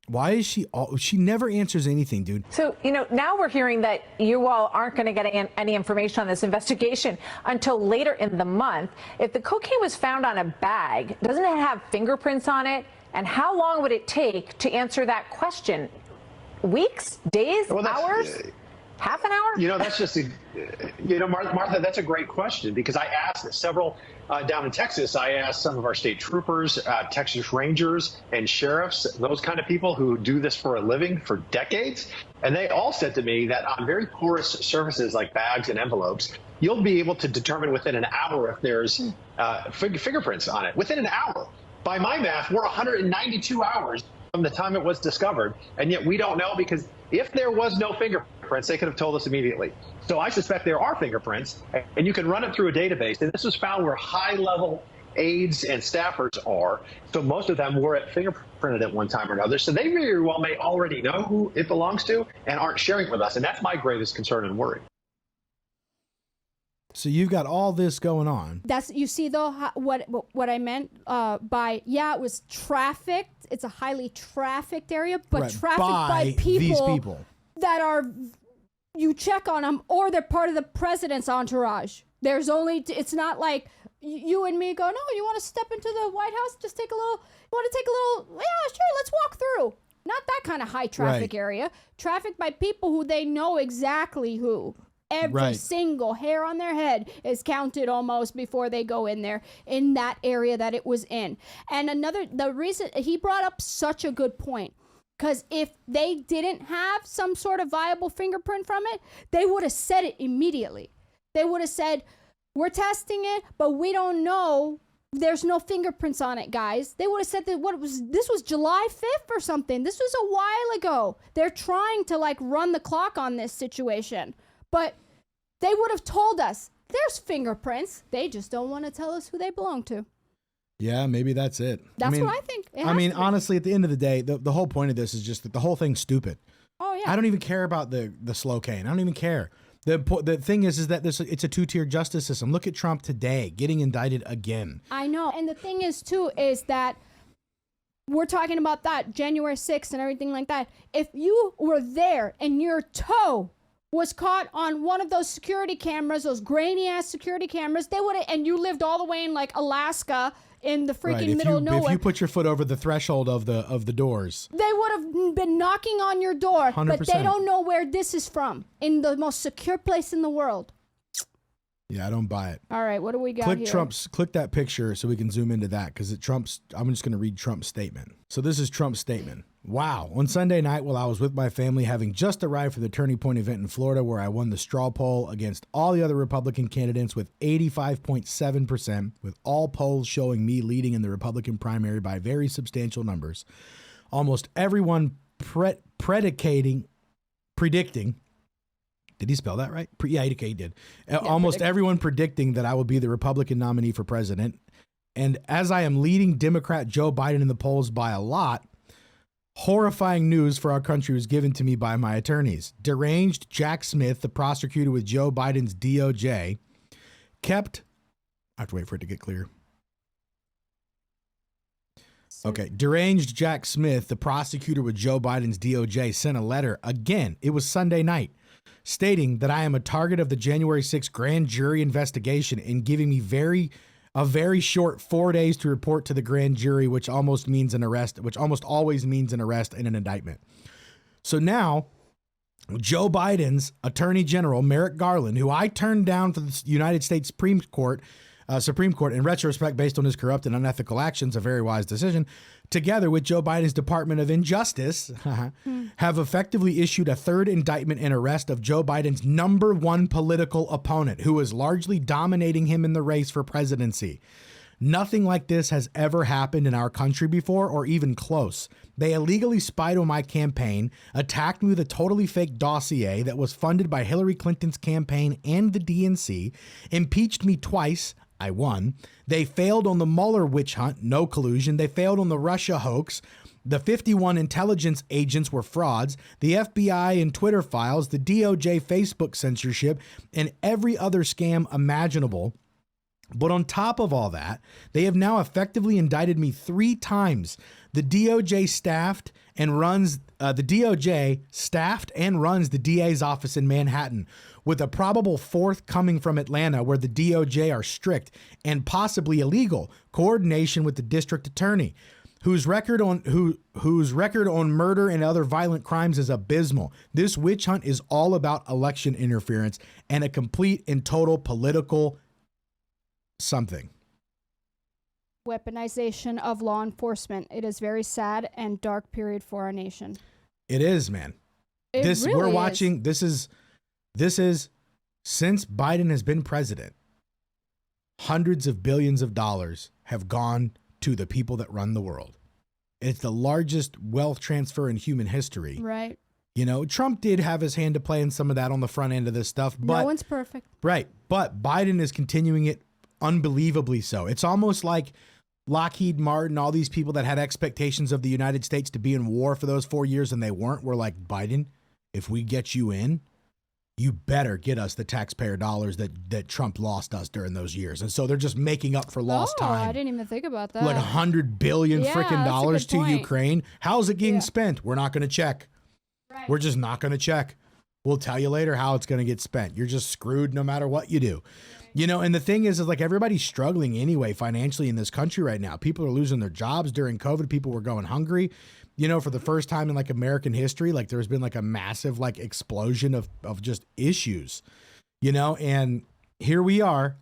S1: Why is she never answers anything, dude.
S5: So, now we're hearing that you all aren't going to get any information on this investigation until later in the month. If the cocaine was found on a bag, doesn't it have fingerprints on it? And how long would it take to answer that question? Weeks? Days? Hours? Half an hour?
S6: That's just Martha, that's a great question, because I asked several down in Texas. I asked some of our state troopers, Texas Rangers and sheriffs, those kind of people who do this for a living for decades. And they all said to me that on very porous surfaces like bags and envelopes, you'll be able to determine within an hour if there's fingerprints on it. Within an hour. By my math, we're 192 hours from the time it was discovered, and yet we don't know, because if there was no fingerprints, they could have told us immediately. So I suspect there are fingerprints, and you can run it through a database, and this was found where high-level aides and staffers are. So most of them were fingerprinted at one time or another. So they very well may already know who it belongs to and aren't sharing it with us, and that's my greatest concern and worry.
S1: So you've got all this going on.
S2: That's, you see though, what I meant by, it was trafficked. It's a highly trafficked area, but
S1: Right,
S2: trafficked
S1: by
S2: by
S1: these
S2: people
S1: people.
S2: that are, you check on them, or they're part of the president's entourage. There's only, it's not like you and me go, no, you want to step into the White House? Just take a little, you want to take a little, yeah, sure, let's walk through. Not that kind of high traffic
S1: Right.
S2: area. Trafficked by people who they know exactly who. Every
S1: Right.
S2: single hair on their head is counted almost before they go in there, in that area that it was in. And the reason he brought up such a good point, because if they didn't have some sort of viable fingerprint from it, they would have said it immediately. They would have said, we're testing it, but we don't know. There's no fingerprints on it, guys. They would have said that this was July 5th or something. This was a while ago. They're trying to run the clock on this situation. But they would have told us there's fingerprints. They just don't want to tell us who they belong to.
S1: Yeah, maybe that's it.
S2: That's what I think. It
S1: I
S2: has
S1: mean,
S2: to be.
S1: honestly, at the end of the day, the whole point of this is just that the whole thing's stupid.
S2: Oh yeah.
S1: I don't even care about the Slocane. I don't even care. The thing is that it's a two-tier justice system. Look at Trump today getting indicted again.
S2: I know. And the thing is too is that we're talking about that January 6th and everything like that. If you were there and your toe was caught on one of those security cameras, those grainy ass security cameras, they would have, and you lived all the way in Alaska in the freaking middle of nowhere.
S1: If you put your foot over the threshold of the doors,
S2: they would have been knocking on your door,
S1: 100%.
S2: but they don't know where this is from, in the most secure place in the world.
S1: Yeah, I don't buy it.
S2: All right, what do we got here?
S1: Click that picture so we can zoom into that because I'm just going to read Trump's statement. So this is Trump's statement. Wow. On Sunday night, while I was with my family, having just arrived for the Turning Point event in Florida, where I won the straw poll against all the other Republican candidates with 85.7%, with all polls showing me leading in the Republican primary by very substantial numbers. Almost everyone predicting. Did he spell that right? Yeah, he did. Almost everyone predicting that I would be the Republican nominee for president. And as I am leading Democrat Joe Biden in the polls by a lot, horrifying news for our country was given to me by my attorneys. Deranged Jack Smith, the prosecutor with Joe Biden's DOJ, I have to wait for it to get clear. Okay. Deranged Jack Smith, the prosecutor with Joe Biden's DOJ, sent a letter again. It was Sunday night, stating that I am a target of the January 6th grand jury investigation and giving me a very short 4 days to report to the grand jury, which almost always means an arrest and an indictment. So now Joe Biden's Attorney General, Merrick Garland, who I turned down for the United States Supreme Court, in retrospect, based on his corrupt and unethical actions, a very wise decision, together with Joe Biden's Department of Injustice, have effectively issued a third indictment and arrest of Joe Biden's number one political opponent, who is largely dominating him in the race for presidency. Nothing like this has ever happened in our country before, or even close. They illegally spied on my campaign, attacked me with a totally fake dossier that was funded by Hillary Clinton's campaign and the DNC, impeached me twice. I won. They failed on the Mueller witch hunt, no collusion. They failed on the Russia hoax. The 51 intelligence agents were frauds. The FBI and Twitter files, the DOJ Facebook censorship, and every other scam imaginable. But on top of all that, they have now effectively indicted me 3 times. The DOJ staffed and runs the DA's office in Manhattan, with a probable 4th coming from Atlanta, where the DOJ are strict and possibly illegal coordination with the district attorney, whose record on murder and other violent crimes is abysmal. This witch hunt is all about election interference and a complete and total political something.
S2: Weaponization of law enforcement. It is very sad and dark period for our nation.
S1: It is, man. We're watching. This is since Biden has been president, hundreds of billions of dollars have gone to the people that run the world. It's the largest wealth transfer in human history.
S2: Right.
S1: You know, Trump did have his hand to play in some of that on the front end of this stuff, but
S2: no one's perfect.
S1: Right. But Biden is continuing it unbelievably so. It's almost like Lockheed Martin, all these people that had expectations of the United States to be in war for those 4 years and they weren't, were like, Biden, if we get you in, you better get us the taxpayer dollars that Trump lost us during those years. And so they're just making up for lost time.
S2: I didn't even think about that.
S1: Like $100 billion freaking dollars to Ukraine. How's it getting spent? We're not going to check.
S2: Right.
S1: We're just not going to check. We'll tell you later how it's going to get spent. You're just screwed no matter what you do. You know, and the thing is like everybody's struggling anyway financially in this country right now. People are losing their jobs during COVID. People were going hungry. You know, for the first time in like American history, like there's been like a massive like explosion of just issues, you know, and here we are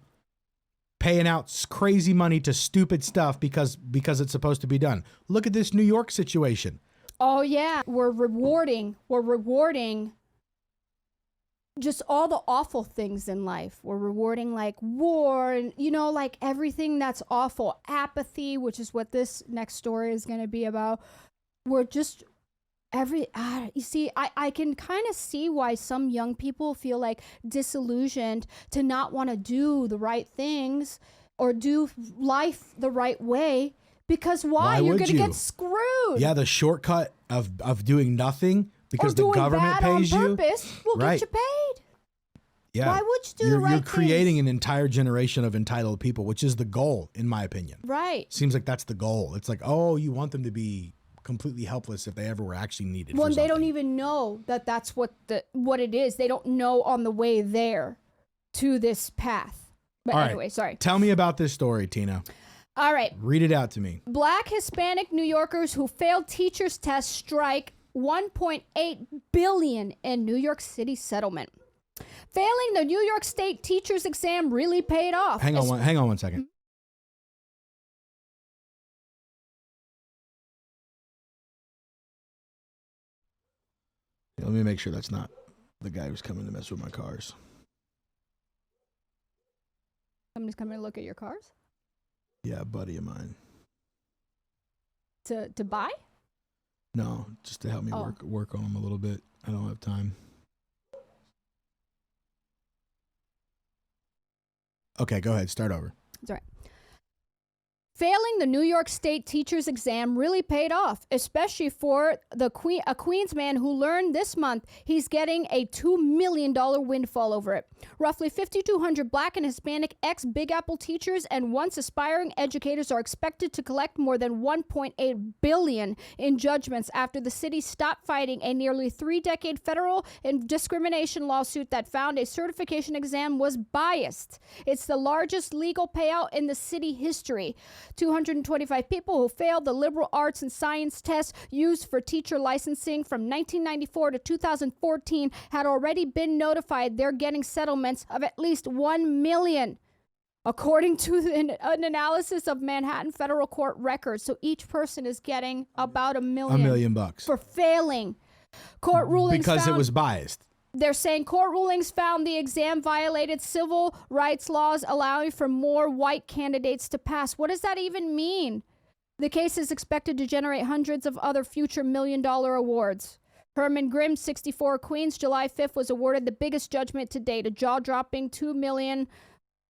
S1: paying out crazy money to stupid stuff because it's supposed to be done. Look at this New York situation.
S2: Oh, yeah. We're rewarding just all the awful things in life. We're rewarding like war and, you know, like everything that's awful. Apathy, which is what this next story is going to be about. We're just you see, I can kind of see why some young people feel like disillusioned to not want to do the right things or do life the right way. Because why? You're going to get screwed.
S1: Yeah, the shortcut of doing nothing because the government pays you.
S2: On purpose will get you paid.
S1: Yeah.
S2: Why would you do the right
S1: You're creating
S2: things?
S1: an entire generation of entitled people, which is the goal, in my opinion.
S2: Right.
S1: Seems like that's the goal. It's like, oh, you want them to be completely helpless if they ever were actually needed.
S2: Well,
S1: for
S2: they don't
S1: something.
S2: even know that that's what it is. They don't know on the way there to this path. But anyway, sorry.
S1: Tell me about this story, Tina.
S2: All right.
S1: Read it out to me.
S2: Black Hispanic New Yorkers who failed teachers test strike $1.8 billion in New York City settlement. Failing the New York State teacher's exam really paid off.
S1: Hang on one second. Let me make sure that's not the guy who's coming to mess with my cars.
S2: Somebody's coming to look at your cars?
S1: Yeah, a buddy of mine.
S2: To buy?
S1: No, just to help me work on them a little bit. I don't have time. Okay, go ahead. Start over.
S2: That's all right. Failing the New York State teacher's exam really paid off, especially for a Queens man who learned this month he's getting a $2 million windfall over it. Roughly 5,200 Black and Hispanic ex-Big Apple teachers and once aspiring educators are expected to collect more than $1.8 billion in judgments after the city stopped fighting a nearly 3-decade federal discrimination lawsuit that found a certification exam was biased. It's the largest legal payout in the city history. 225 people who failed the liberal arts and science test used for teacher licensing from 1994 to 2014 had already been notified they're getting settlements of at least $1 million, according to an analysis of Manhattan federal court records. So each person is getting about $1 million.
S1: $1 million
S2: for failing. Court rulings
S1: because it was biased.
S2: They're saying court rulings found the exam violated civil rights laws, allowing for more white candidates to pass. What does that even mean? The case is expected to generate hundreds of other future $1 million awards. Herman Grimm, 64, Queens, July 5th, was awarded the biggest judgment to date, a jaw-dropping $2 million.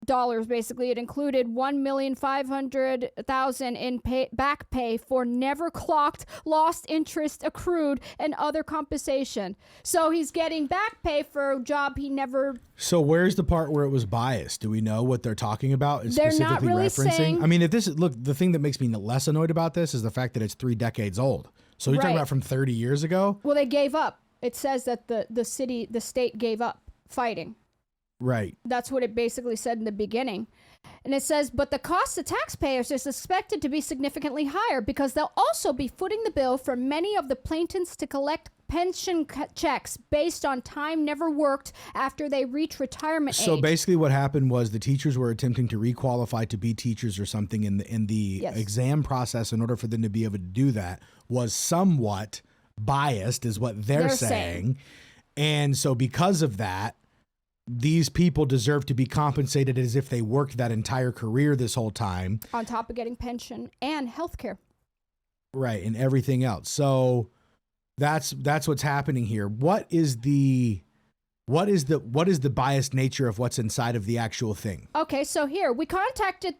S2: Basically, it included $1,500,000 in back pay for never clocked, lost interest accrued, and other compensation. So he's getting back pay for a job he never.
S1: So where's the part where it was biased? Do we know what they're talking about? And
S2: they're
S1: specifically
S2: not really
S1: referencing.
S2: saying.
S1: I mean, if this is the thing that makes me less annoyed about this is the fact that it's 3 decades old. So you're talking about from 30 years ago.
S2: Well, they gave up. It says that the state gave up fighting.
S1: Right.
S2: That's what it basically said in the beginning. And it says, but the cost to taxpayers is expected to be significantly higher because they'll also be footing the bill for many of the plaintiffs to collect pension checks based on time never worked after they reach retirement age.
S1: So basically what happened was the teachers were attempting to requalify to be teachers or something in the exam process. In order for them to be able to do that was somewhat biased is what they're saying. And so because of that, these people deserve to be compensated as if they worked that entire career this whole time.
S2: On top of getting pension and health care.
S1: Right, and everything else. So that's what's happening here. What is the biased nature of what's inside of the actual thing?
S2: Okay, so here, we contacted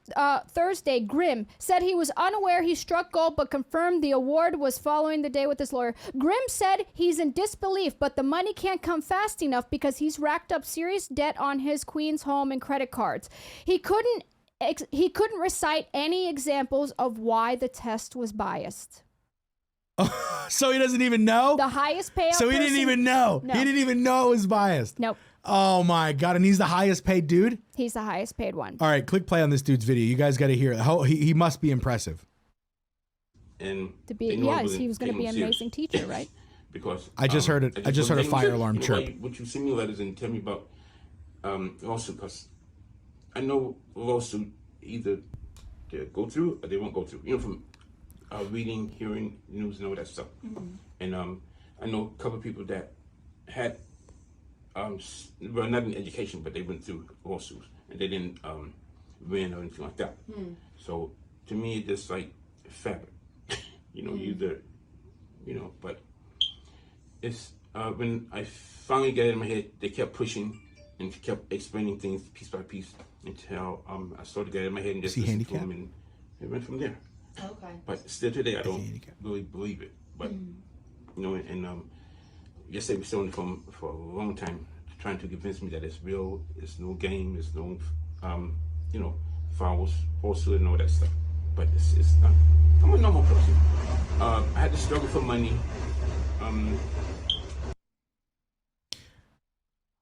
S2: Thursday. Grimm said he was unaware he struck gold, but confirmed the award was following the day with his lawyer. Grimm said he's in disbelief, but the money can't come fast enough because he's racked up serious debt on his Queens home and credit cards. He couldn't recite any examples of why the test was biased.
S1: So he doesn't even know?
S2: The highest payout
S1: So he didn't even know.
S2: No.
S1: He didn't even know it was biased.
S2: Nope.
S1: Oh my God. And he's the highest paid dude?
S2: He's the highest paid one.
S1: All right, click play on this dude's video. You guys got to hear it. He must be impressive.
S7: And
S2: to be, yes, he was going to be an amazing teacher, right?
S7: Because
S1: I just heard it. I just heard a fire alarm chirp.
S7: Would you send me letters and tell me about lawsuit? Because I know lawsuit either they go through or they won't go through. You know, from reading, hearing news, and all that stuff. Mm-hmm. And I know a couple of people that had, well, not in education, but they went through lawsuits and they didn't win or anything like that. Mm. So to me, it's just like fabric. You know, either, you know, but it's when I finally got it in my head, they kept pushing and kept explaining things piece by piece until I started getting it in my head and just listened to them, and it went from there.
S3: Okay.
S7: But still today, I don't really believe it. But, you know, and yesterday we stayed on the phone for a long time trying to convince me that it's real, it's no game, it's no, you know, falsehood and all that stuff. But it's not. I'm a normal person. I had to struggle for money.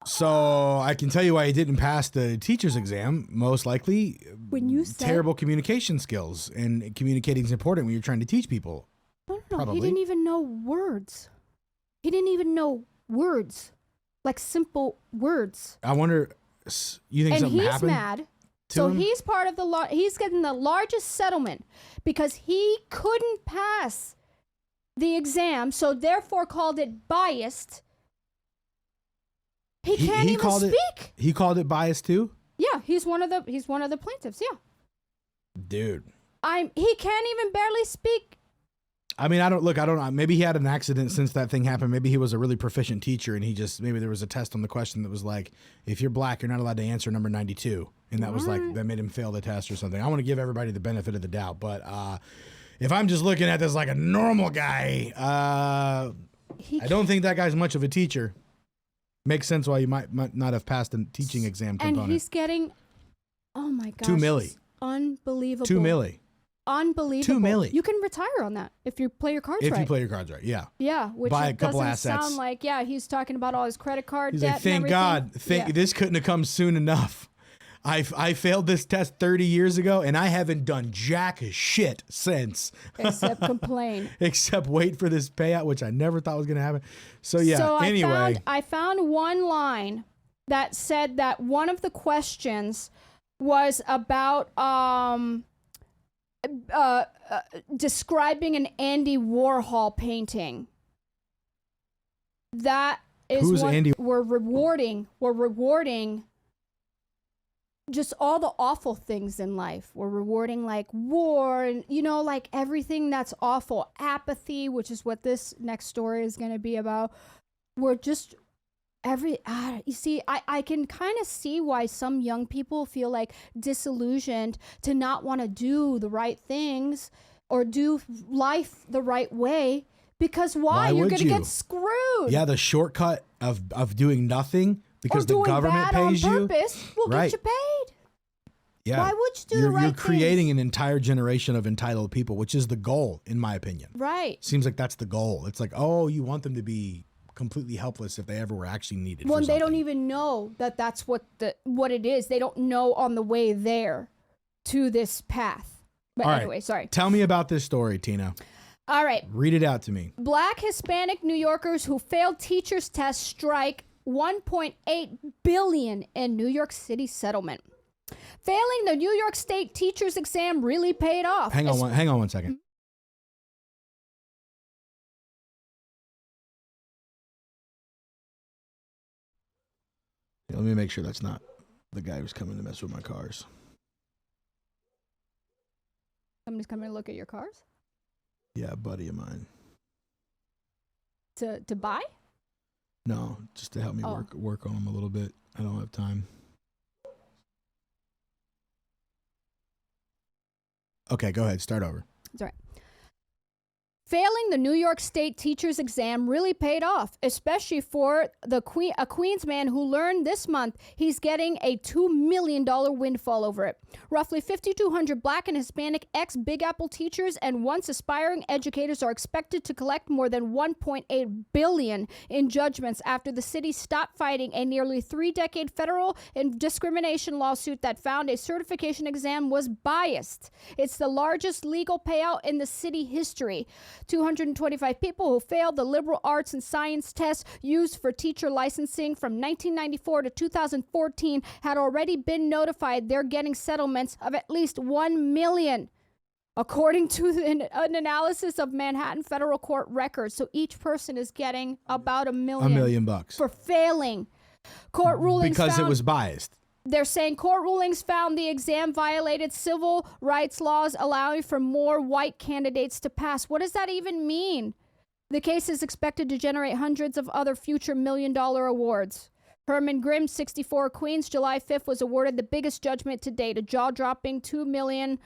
S1: So I can tell you why he didn't pass the teacher's exam. Most likely,
S2: when you said
S1: terrible communication skills, and communicating is important when you're trying to teach people.
S2: No, he didn't even know words. He didn't even know words. like simple words.
S1: I wonder, you think
S2: And
S1: something
S2: he's
S1: happened?
S2: mad.
S1: to
S2: So
S1: him?
S2: he's part of the he's getting the largest settlement because he couldn't pass the exam, so therefore called it biased. He can't even speak.
S1: He called it biased too?
S2: Yeah, he's one of the plaintiffs. Yeah,
S1: Dude.
S2: he can't even barely speak.
S1: I mean, I don't know. Maybe he had an accident since that thing happened. Maybe he was a really proficient teacher and maybe there was a test on the question that was like, if you're black, you're not allowed to answer number 92. And that was like, that made him fail the test or something. I want to give everybody the benefit of the doubt. But if I'm just looking at this like a normal guy, I don't think that guy's much of a teacher. Makes sense why you might not have passed the teaching exam component.
S2: And he's getting, oh my gosh.
S1: $2 million.
S2: Unbelievable.
S1: $2 million.
S2: Unbelievable.
S1: $2 million.
S2: You can retire on that if you play your cards right.
S1: If you play your cards right, yeah.
S2: Yeah, which
S1: Buy a
S2: it
S1: couple
S2: doesn't
S1: assets.
S2: sound like, he's talking about all his credit card
S1: He's
S2: debt
S1: like, thank
S2: and
S1: God,
S2: everything.
S1: this couldn't have come soon enough. I failed this test 30 years ago, and I haven't done jack shit since.
S2: Except complain.
S1: Except wait for this payout, which I never thought was going to happen. So, yeah,
S2: So
S1: anyway.
S2: I found one line that said that one of the questions was about describing an Andy Warhol painting. That is
S1: Who's
S2: what
S1: Andy?
S2: we're rewarding just all the awful things in life. We're rewarding like war and, like everything that's awful. Apathy, which is what this next story is going to be about. We're just you see, I can kind of see why some young people feel like disillusioned to not want to do the right things or do life the right way. Because why? You're going to get screwed.
S1: Yeah, the shortcut of doing nothing because
S2: or
S1: the
S2: doing
S1: government
S2: bad
S1: pays
S2: on
S1: you.
S2: purpose will
S1: Right.
S2: get you paid.
S1: Yeah.
S2: Why would you do the right
S1: You're creating
S2: things?
S1: an entire generation of entitled people, which is the goal, in my opinion.
S2: Right.
S1: Seems like that's the goal. It's like, oh, you want them to be completely helpless if they ever were actually needed.
S2: Well,
S1: for
S2: they don't
S1: something.
S2: even know that that's what it is. They don't know on the way there to this path. But
S1: All right.
S2: anyway, sorry.
S1: Tell me about this story, Tina.
S2: All right.
S1: Read it out to me.
S2: Black Hispanic New Yorkers who failed teachers test strike $1.8 billion in New York City settlement. Failing the New York State teachers exam really paid off.
S1: Hang on one second. Let me make sure that's not the guy who's coming to mess with my cars.
S2: Somebody's coming to look at your cars
S1: Yeah, a buddy of mine.
S2: to buy?
S1: No, just to help me work on them a little bit. I don't have time. Okay, go ahead. Start over.
S2: That's all right. Failing the New York State teachers exam really paid off, especially for a Queens man who learned this month he's getting a $2 million windfall over it. Roughly 5,200 Black and Hispanic ex-Big Apple teachers and once aspiring educators are expected to collect more than $1.8 billion in judgments after the city stopped fighting a nearly 3-decade federal discrimination lawsuit that found a certification exam was biased. It's the largest legal payout in the city history. 225 people who failed the liberal arts and science test used for teacher licensing from 1994 to 2014 had already been notified they're getting settlements of at least $1 million, according to an analysis of Manhattan federal court records. So each person is getting about $1 million.
S1: $1 million
S2: For failing. Court rulings
S1: because
S2: found
S1: it was biased.
S2: they're saying court rulings found the exam violated civil rights laws, allowing for more white candidates to pass. What does that even mean? The case is expected to generate hundreds of other future $1 million awards. Herman Grimm, 64, Queens, July 5th, was awarded the biggest judgment to date, a jaw-dropping $2 million.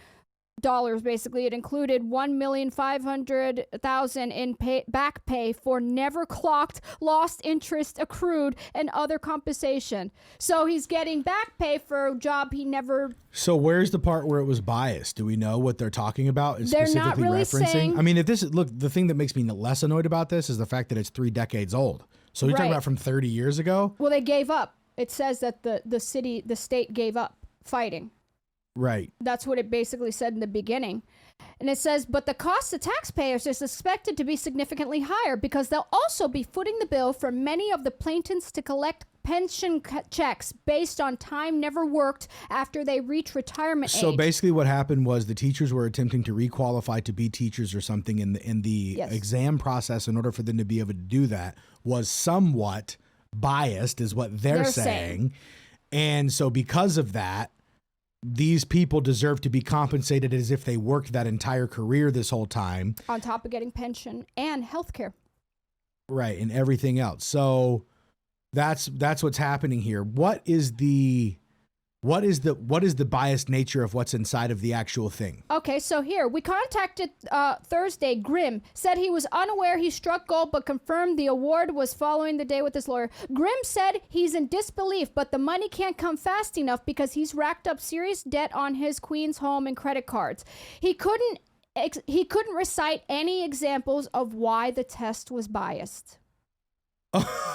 S2: Basically, it included $1,500,000 in back pay for never clocked, lost interest accrued, and other compensation. So he's getting back pay for a job he never.
S1: So where's the part where it was biased? Do we know what they're talking about? And
S2: They're
S1: specifically
S2: not really
S1: referencing.
S2: saying-
S1: I mean, if this is the thing that makes me less annoyed about this is the fact that it's 3 decades old. So you're talking
S2: Right.
S1: about from 30 years ago,
S2: Well, they gave up. It says that the state gave up fighting.
S1: right?
S2: That's what it basically said in the beginning. And it says, but the cost to taxpayers is expected to be significantly higher because they'll also be footing the bill for many of the plaintiffs to collect pension checks based on time never worked after they reach retirement age.
S1: So basically what happened was the teachers were attempting to requalify to be teachers or something in the
S2: Yes.
S1: exam process. In order for them to be able to do that was somewhat biased is what they're saying. And so because of that, these people deserve to be compensated as if they worked that entire career this whole time.
S2: On top of getting pension and health care.
S1: Right, and everything else. So that's what's happening here. What is the biased nature of what's inside of the actual thing?
S2: Okay, so here, we contacted Thursday. Grimm said he was unaware he struck gold, but confirmed the award was following the day with his lawyer. Grimm said he's in disbelief, but the money can't come fast enough because he's racked up serious debt on his Queens home and credit cards. He couldn't recite any examples of why the test was biased.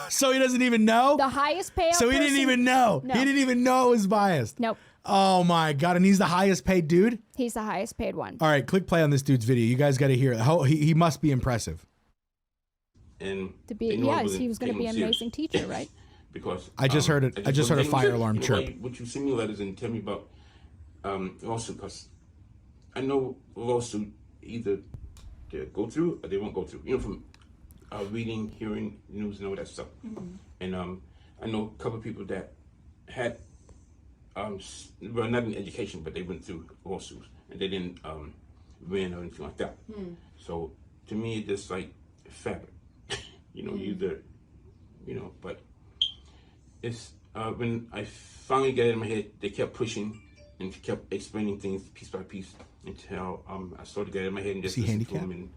S1: So he doesn't even know?
S2: The highest payout
S1: So he didn't
S2: person-
S1: even know.
S2: No.
S1: He didn't even know it was biased.
S2: Nope.
S1: Oh my God. And he's the highest paid dude?
S2: He's the highest paid one.
S1: All right, click play on this dude's video. You guys got to hear it. He must be impressive.
S7: And
S2: To be,
S7: they know I
S2: yes, he was going to be an
S7: taking him
S2: amazing teacher, right?
S7: because
S1: I just heard it. I just heard a fire alarm chirp.
S7: Would you send me letters and tell me about lawsuit? Because I know lawsuit either they go through or they won't go through. From reading, hearing news, and all that stuff. And I know a couple of people that had well, not in education, but they went through lawsuits and they didn't win or anything like that. So to me, it's just like fabric. But it's when I finally got it in my head, they kept pushing and kept explaining things piece by piece until I started getting it in my head and just
S1: Is he
S7: listened to
S1: handicapped?
S7: them,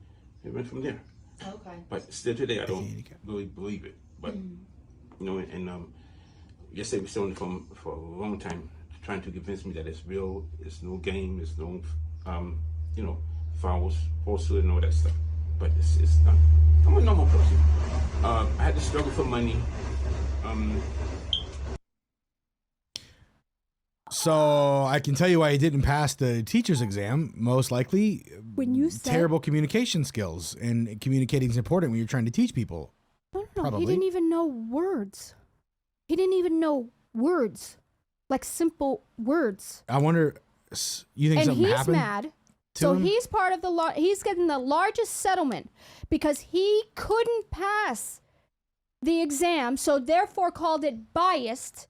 S7: and it went from there.
S3: Okay.
S7: But still today, I don't
S1: handicapped?
S7: really believe it. But yesterday we stayed on the phone for a long time, trying to convince me that it's real. It's no game. It's no, fouls, falsehood, and all that stuff. But it's not. I'm a normal person. I had to struggle for money.
S1: So I can tell you why he didn't pass the teacher's exam. Most likely,
S2: When you said
S1: terrible communication skills, and communicating is important when you're trying to teach people.
S2: No,
S1: Probably.
S2: he didn't even know words. He didn't even know words, like simple words.
S1: I wonder, you think
S2: And
S1: something
S2: he's
S1: happened
S2: mad.
S1: to
S2: So
S1: him?
S2: he's part of the he's getting the largest settlement because he couldn't pass the exam, so therefore called it biased.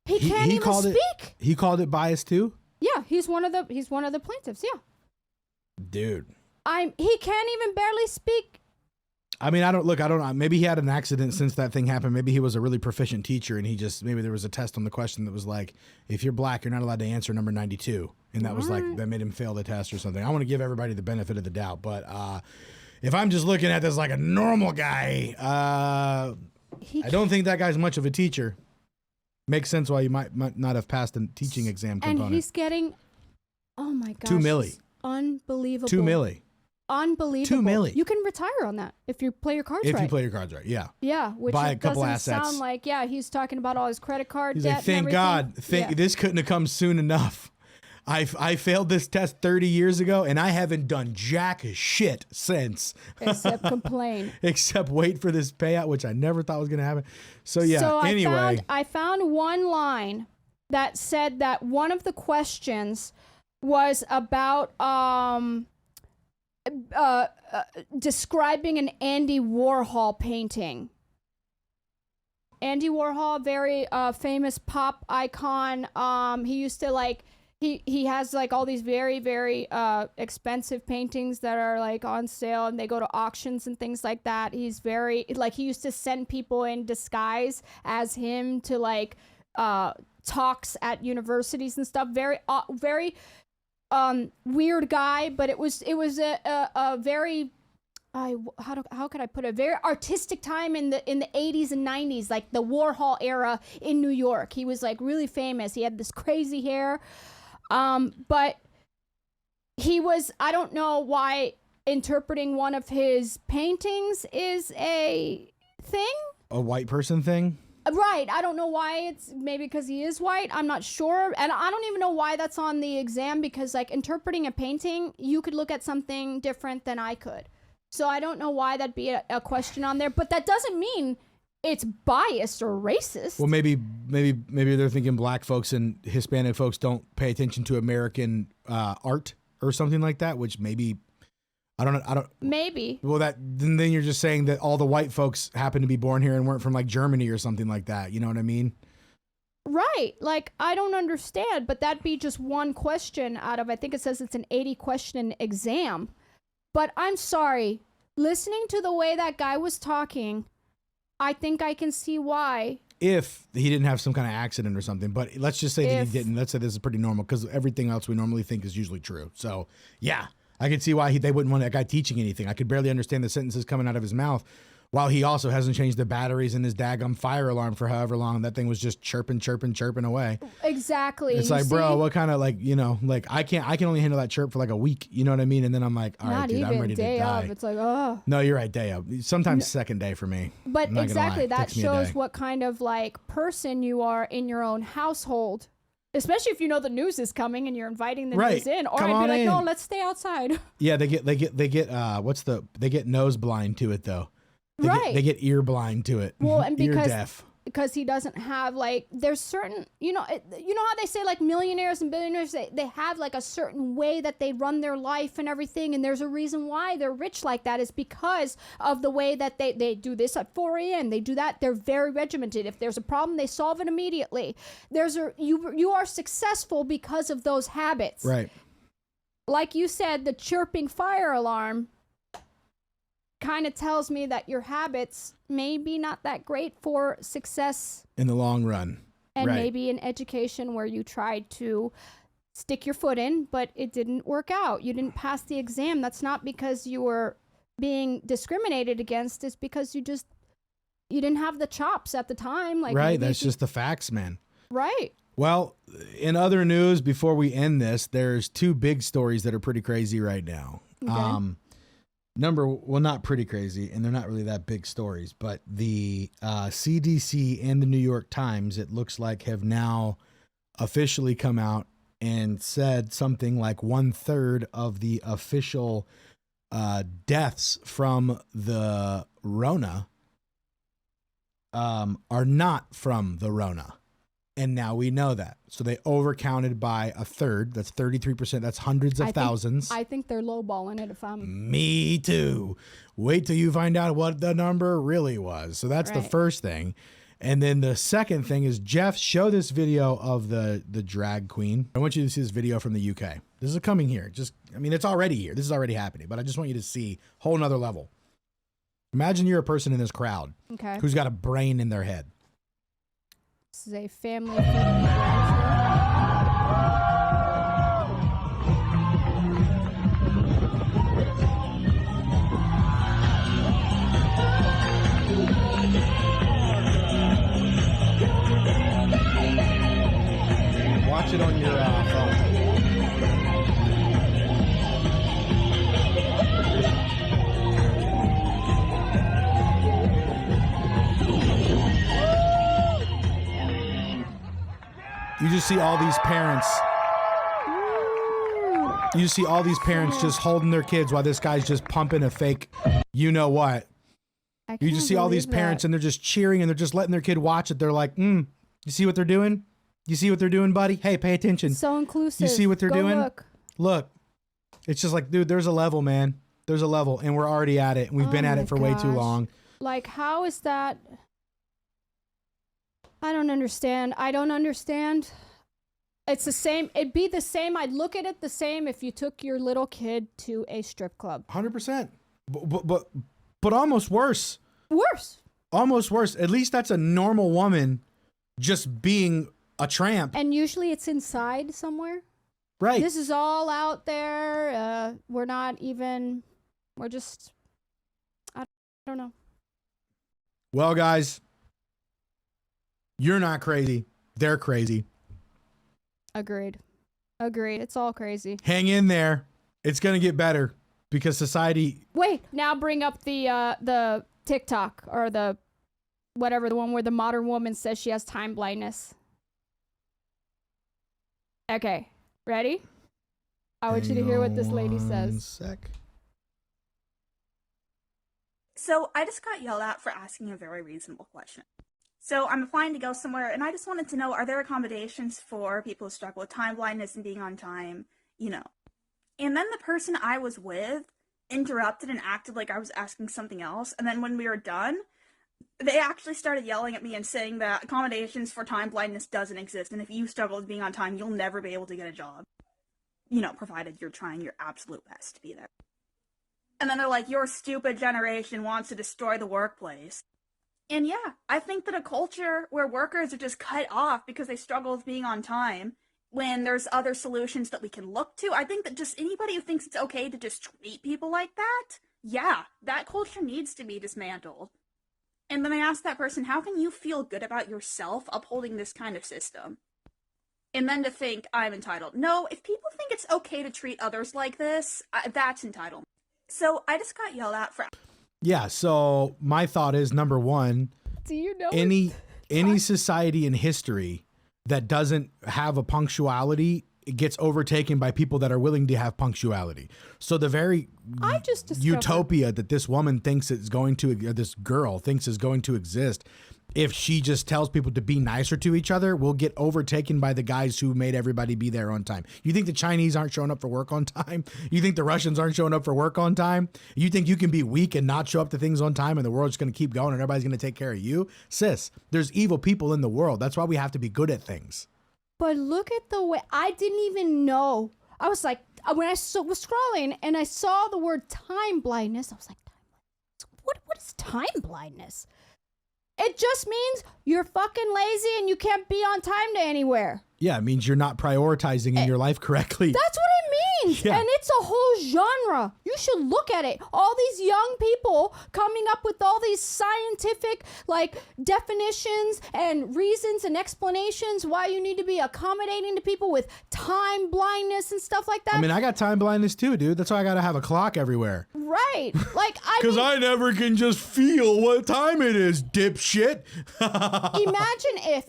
S2: He can't even
S1: called
S2: speak.
S1: He called it biased too?
S2: Yeah, he's one of the plaintiffs. Yeah,
S1: Dude.
S2: he can't even barely speak.
S1: I mean, I don't know. Maybe he had an accident since that thing happened. Maybe he was a really proficient teacher and maybe there was a test on the question that was like, if you're black, you're not allowed to answer number 92. And that was like, that made him fail the test or something. I want to give everybody the benefit of the doubt. But if I'm just looking at this like a normal guy, I don't think that guy's much of a teacher. Makes sense why you might not have passed the teaching exam component.
S2: And he's getting, oh my gosh.
S1: $2 million.
S2: Unbelievable.
S1: $2 million.
S2: Unbelievable.
S1: $2 million.
S2: You can retire on that if you play your cards
S1: If
S2: right.
S1: you play your cards right, yeah.
S2: Yeah, which
S1: Buy a
S2: it
S1: couple
S2: doesn't
S1: assets.
S2: sound like. Yeah, he's talking about all his credit card
S1: He's
S2: debt.
S1: like, thank
S2: and
S1: God,
S2: everything.
S1: this couldn't have come soon enough. I failed this test 30 years ago, and I haven't done jack shit since.
S2: Except complain.
S1: Except wait for this payout, which I never thought was going to happen. So yeah,
S2: So
S1: anyway.
S2: I found one line that said that one of the questions was about describing an Andy Warhol painting. Andy Warhol, very famous pop icon. He used to he has like all these very, very expensive paintings that are like on sale and they go to auctions and things like that. He's very he used to send people in disguise as him to like talks at universities and stuff. Very weird guy, but it was a very how could I put it? Very artistic time in the 80s and 90s, like the Warhol era in New York. He was like really famous. He had this crazy hair. But he was, I don't know why interpreting one of his paintings is a thing.
S1: A white person thing?
S2: Right. I don't know why it's maybe because he is white. I'm not sure. And I don't even know why that's on the exam because, like, interpreting a painting, you could look at something different than I could. So I don't know why that'd be a question on there. But that doesn't mean it's biased or racist.
S1: Well, maybe they're thinking black folks and Hispanic folks don't pay attention to American art or something like that, which maybe. I don't.
S2: Maybe.
S1: Well, then you're just saying that all the white folks happen to be born here and weren't from like Germany or something like that. You know what I mean?
S2: Right. Like, I don't understand, but that'd be just one question out of, I think it says it's an 80 question exam. But I'm sorry, listening to the way that guy was talking, I think I can see why. If
S1: he didn't have some kind of accident or something, but let's just say that he didn't. Let's say this is pretty normal because everything else we normally think is usually true. So yeah. I could see why they wouldn't want that guy teaching anything. I could barely understand the sentences coming out of his mouth while he also hasn't changed the batteries in his daggum fire alarm for however long. That thing was just chirping away.
S2: Exactly.
S1: It's like, bro, what kind of like, like I can only handle that chirp for like a week. You know what I mean? And then I'm like, all right, dude, I'm ready to die.
S2: It's like, oh.
S1: No, you're right. Day of. Sometimes second day for me.
S2: But exactly. That shows what kind of like person you are in your own household. Especially if you know the news is coming and you're inviting the news in, or I'd be like, no, let's stay outside. Yeah, they get they get nose blind to it though. They get ear blind to it. Well, and ear deaf. Because he doesn't have like there's certain you know how they say like millionaires and billionaires they have like a certain way that they run their life and everything, and there's a reason why they're rich like that is because of the way that they do this at 4 a.m. they do that. They're very regimented. If there's a problem, they solve it immediately. You are successful because of those habits, right? Like you said, the chirping fire alarm kind of tells me that your habits may be not that great for success in the long run. And maybe in education where you tried to stick your foot in, but it didn't work out. You didn't pass the exam. That's not because you were being discriminated against. It's because you didn't have the chops at the time. Like that's just the facts, man. Right. Well, in other news, before we end this, there's two big stories that are pretty crazy right now. Okay. Not pretty crazy, and they're not really that big stories, but the CDC and the New York Times, it looks like, have now officially come out and said something like 1/3 of the official deaths from the Rona are not from the Rona. And now we know that. So they overcounted by 1/3. That's 33%. That's hundreds of thousands. I think they're lowballing it if I'm... Me too. Wait till you find out what the number really was. So that's the first thing. And then the second thing is, Jeff, show this video of the drag queen. I want you to see this video from the UK. This is coming here. It's already here. This is already happening. But I just want you to see a whole nother level. Imagine you're a person in this crowd who's got a brain in their head. This is a family friendly drag show. Watch it on your phone. You just see all these parents. You see all these parents just holding their kids while this guy's just pumping a fake, you know what. You just see all these parents and they're just cheering and they're just letting their kid watch it. They're like, you see what they're doing? You see what they're doing, buddy? Hey, pay attention. So inclusive. You see what they're doing? Look. It's just like, dude, there's a level, man. There's a level, and we're already at it. And we've been at it for way too long. Like, how is that? I don't understand. It's the same. It'd be the same. I'd look at it the same if you took your little kid to a strip club. 100%. But almost worse. Almost worse. At least that's a normal woman just being a tramp. And usually it's inside somewhere. Right. This is all out there. We're just, I don't know. Well, guys. You're not crazy. They're crazy. Agreed. It's all crazy. Hang in there. It's going to get better because society... Wait, now bring up the TikTok or the whatever, the one where the modern woman says she has time blindness. Okay, ready? I want you to hear what this lady says.
S1: Sec.
S8: So I just got yelled at for asking a very reasonable question. So I'm applying to go somewhere, and I just wanted to know, are there accommodations for people who struggle with time blindness and being on time, you know? And then the person I was with interrupted and acted like I was asking something else. And then when we were done, they actually started yelling at me and saying that accommodations for time blindness doesn't exist. And if you struggle with being on time, you'll never be able to get a job. You know, provided you're trying your absolute best to be there. And then they're like, your stupid generation wants to destroy the workplace. And yeah, I think that a culture where workers are just cut off because they struggle with being on time, when there's other solutions that we can look to, I think that just anybody who thinks it's okay to just treat people like that, yeah, that culture needs to be dismantled. And then I asked that person, how can you feel good about yourself upholding this kind of system? And then to think I'm entitled. No, if people think it's okay to treat others like this, that's entitlement. So I just got yelled at for...
S1: Yeah, so my thought is, number one,
S2: Do you know
S1: any society in history that doesn't have a punctuality, it gets overtaken by people that are willing to have punctuality. So the very
S2: I just discovered-
S1: utopia that this woman thinks is going to, or this girl thinks is going to exist, if she just tells people to be nicer to each other, will get overtaken by the guys who made everybody be there on time. You think the Chinese aren't showing up for work on time? You think the Russians aren't showing up for work on time? You think you can be weak and not show up to things on time and the world's going to keep going and everybody's going to take care of you? Sis, there's evil people in the world. That's why we have to be good at things.
S2: But look at the way, I didn't even know. I was like, when I was scrolling and I saw the word time blindness, I was like, time blindness? What is time blindness? It just means you're fucking lazy and you can't be on time to anywhere.
S1: Yeah, it means you're not prioritizing in your life correctly.
S2: That's what it means.
S1: Yeah.
S2: And it's a whole genre. You should look at it. All these young people coming up with all these scientific like definitions and reasons and explanations why you need to be accommodating to people with time blindness and stuff like that.
S1: I mean, I got time blindness too, dude. That's why I got to have a clock everywhere.
S2: Right. Like,
S1: Because I never can just feel what time it is, dipshit.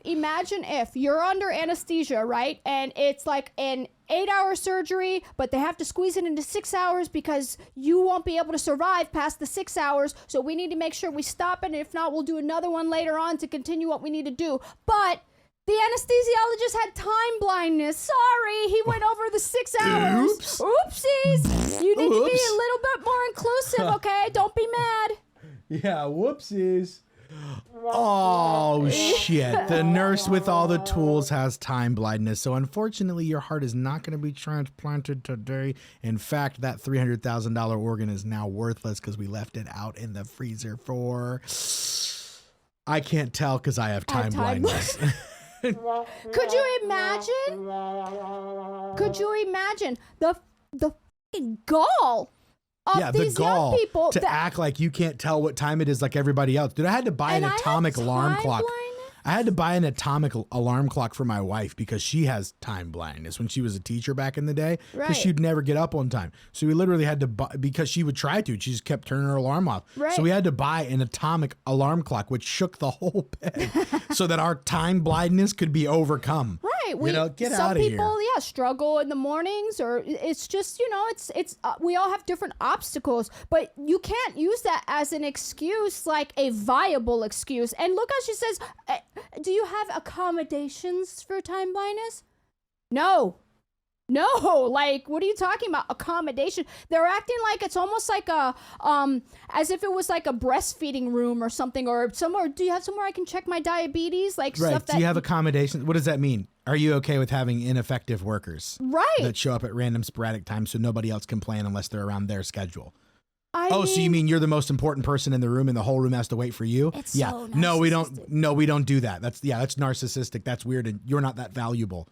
S2: Imagine if you're under anesthesia, right? And it's like an 8-hour surgery, but they have to squeeze it into 6 hours because you won't be able to survive past the 6 hours. So we need to make sure we stop it. And if not, we'll do another one later on to continue what we need to do. But the anesthesiologist had time blindness. Sorry, he went over the 6 hours.
S1: Oops.
S2: Oopsies. You need to be
S1: Oops.
S2: a little bit more inclusive, okay? Don't be mad.
S1: Yeah, whoopsies. Oh, shit. The nurse with all the tools has time blindness. So unfortunately, your heart is not going to be transplanted today. In fact, that $300,000 organ is now worthless because we left it out in the freezer for... I can't tell because I have time blindness.
S2: Could you imagine? Could you imagine the f***ing gall of these young people
S1: to act like you can't tell what time it is like everybody else. Dude, I had to buy an atomic alarm clock. I had to buy an atomic alarm clock for my wife because she has time blindness when she was a teacher back in the day because she'd never get up on time. So we literally had to buy, because she would try to, she just kept turning her alarm off.
S2: Right.
S1: So we had to buy an atomic alarm clock, which shook the whole bed so that our time blindness could be overcome.
S2: Right.
S1: Get
S2: some
S1: out of
S2: people,
S1: here.
S2: struggle in the mornings, or it's just, it's we all have different obstacles, but you can't use that as an excuse, like a viable excuse. And look how she says, do you have accommodations for time blindness? No, like, what are you talking about? Accommodation. They're acting like it's almost like a, as if it was like a breastfeeding room or something, or somewhere. Do you have somewhere I can check my diabetes? Like,
S1: right.
S2: stuff that.
S1: Do you have accommodations? What does that mean? Are you okay with having ineffective workers?
S2: Right.
S1: That show up at random sporadic times so nobody else can plan unless they're around their schedule?
S2: So
S1: you mean you're the most important person in the room and the whole room has to wait for you?
S2: It's
S1: yeah.
S2: so
S1: No, we
S2: narcissistic.
S1: don't do that. That's narcissistic. That's weird and you're not that valuable.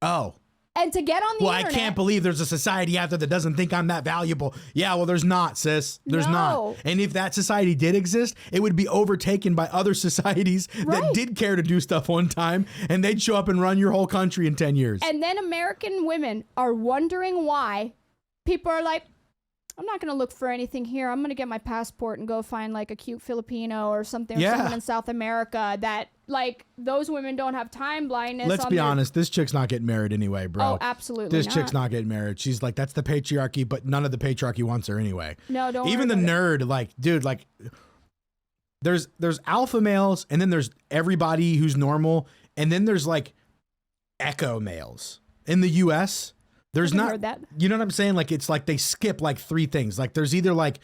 S1: Oh.
S2: And to get on the
S1: Well,
S2: internet.
S1: I can't believe there's a society out there that doesn't think I'm that valuable. Yeah, well, there's not, sis. There's
S2: No.
S1: not. And if that society did exist, it would be overtaken by other societies that
S2: Right.
S1: did care to do stuff on time, and they'd show up and run your whole country in 10 years.
S2: And then American women are wondering why people are like, I'm not going to look for anything here. I'm going to get my passport and go find like a cute Filipino or something, or
S1: Yeah.
S2: someone in South America that like those women don't have time blindness.
S1: Let's be honest. This chick's not getting married anyway, bro.
S2: Oh, absolutely
S1: This
S2: not.
S1: chick's not getting married. She's like, that's the patriarchy, but none of the patriarchy wants her anyway.
S2: No, don't
S1: Even the
S2: worry about
S1: nerd, like, dude, like, there's alpha males, and then there's everybody who's normal, and then there's like echo males in the U.S. There's
S2: Haven't
S1: not,
S2: heard that.
S1: you know what I'm saying? Like, it's like they skip like 3 things. Like, there's either like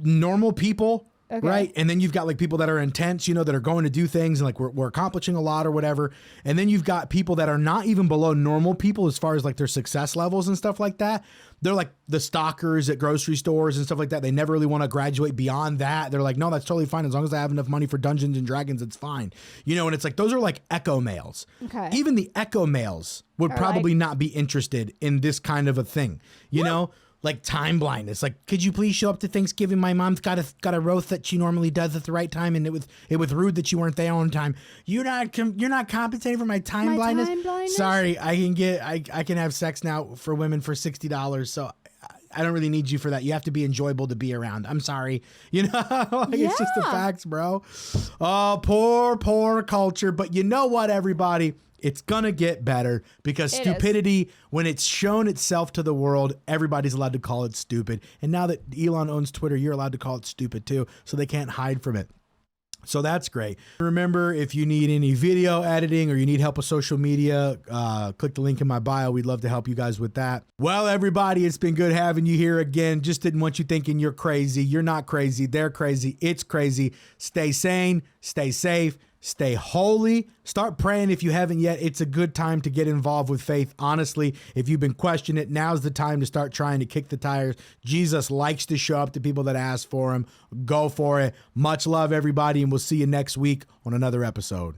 S1: normal people,
S2: Okay.
S1: right? And then you've got like people that are intense, you know, that are going to do things and like we're accomplishing a lot or whatever. And then you've got people that are not even below normal people as far as like their success levels and stuff like that. They're like the stalkers at grocery stores and stuff like that. They never really want to graduate beyond that. They're like, no, that's totally fine. As long as I have enough money for Dungeons and Dragons, it's fine. You know, and it's like, those are like echo males.
S2: Okay.
S1: Even the echo males would
S2: Are
S1: probably
S2: like-
S1: not be interested in this kind of a thing, you know? Like time blindness. Like, could you please show up to Thanksgiving? My mom's got a roast that she normally does at the right time, and it was rude that you weren't there on time. You're not compensating for my time
S2: My
S1: blindness.
S2: time blindness?
S1: Sorry, I can have sex now for women for $60. So I don't really need you for that. You have to be enjoyable to be around. I'm sorry. You know, like, it's just the
S2: Yeah.
S1: facts, bro. Oh, poor culture. But you know what, everybody? It's gonna get better because
S2: It is.
S1: stupidity, when it's shown itself to the world, everybody's allowed to call it stupid. And now that Elon owns Twitter, you're allowed to call it stupid too, so they can't hide from it. So that's great. Remember, if you need any video editing or you need help with social media, click the link in my bio. We'd love to help you guys with that. Well, everybody, it's been good having you here again. Just didn't want you thinking you're crazy. You're not crazy. They're crazy. It's crazy. Stay sane. Stay safe. Stay holy. Start praying if you haven't yet. It's a good time to get involved with faith. Honestly, if you've been questioning it, now's the time to start trying to kick the tires. Jesus likes to show up to people that ask for him. Go for it. Much love, everybody, and we'll see you next week on another episode.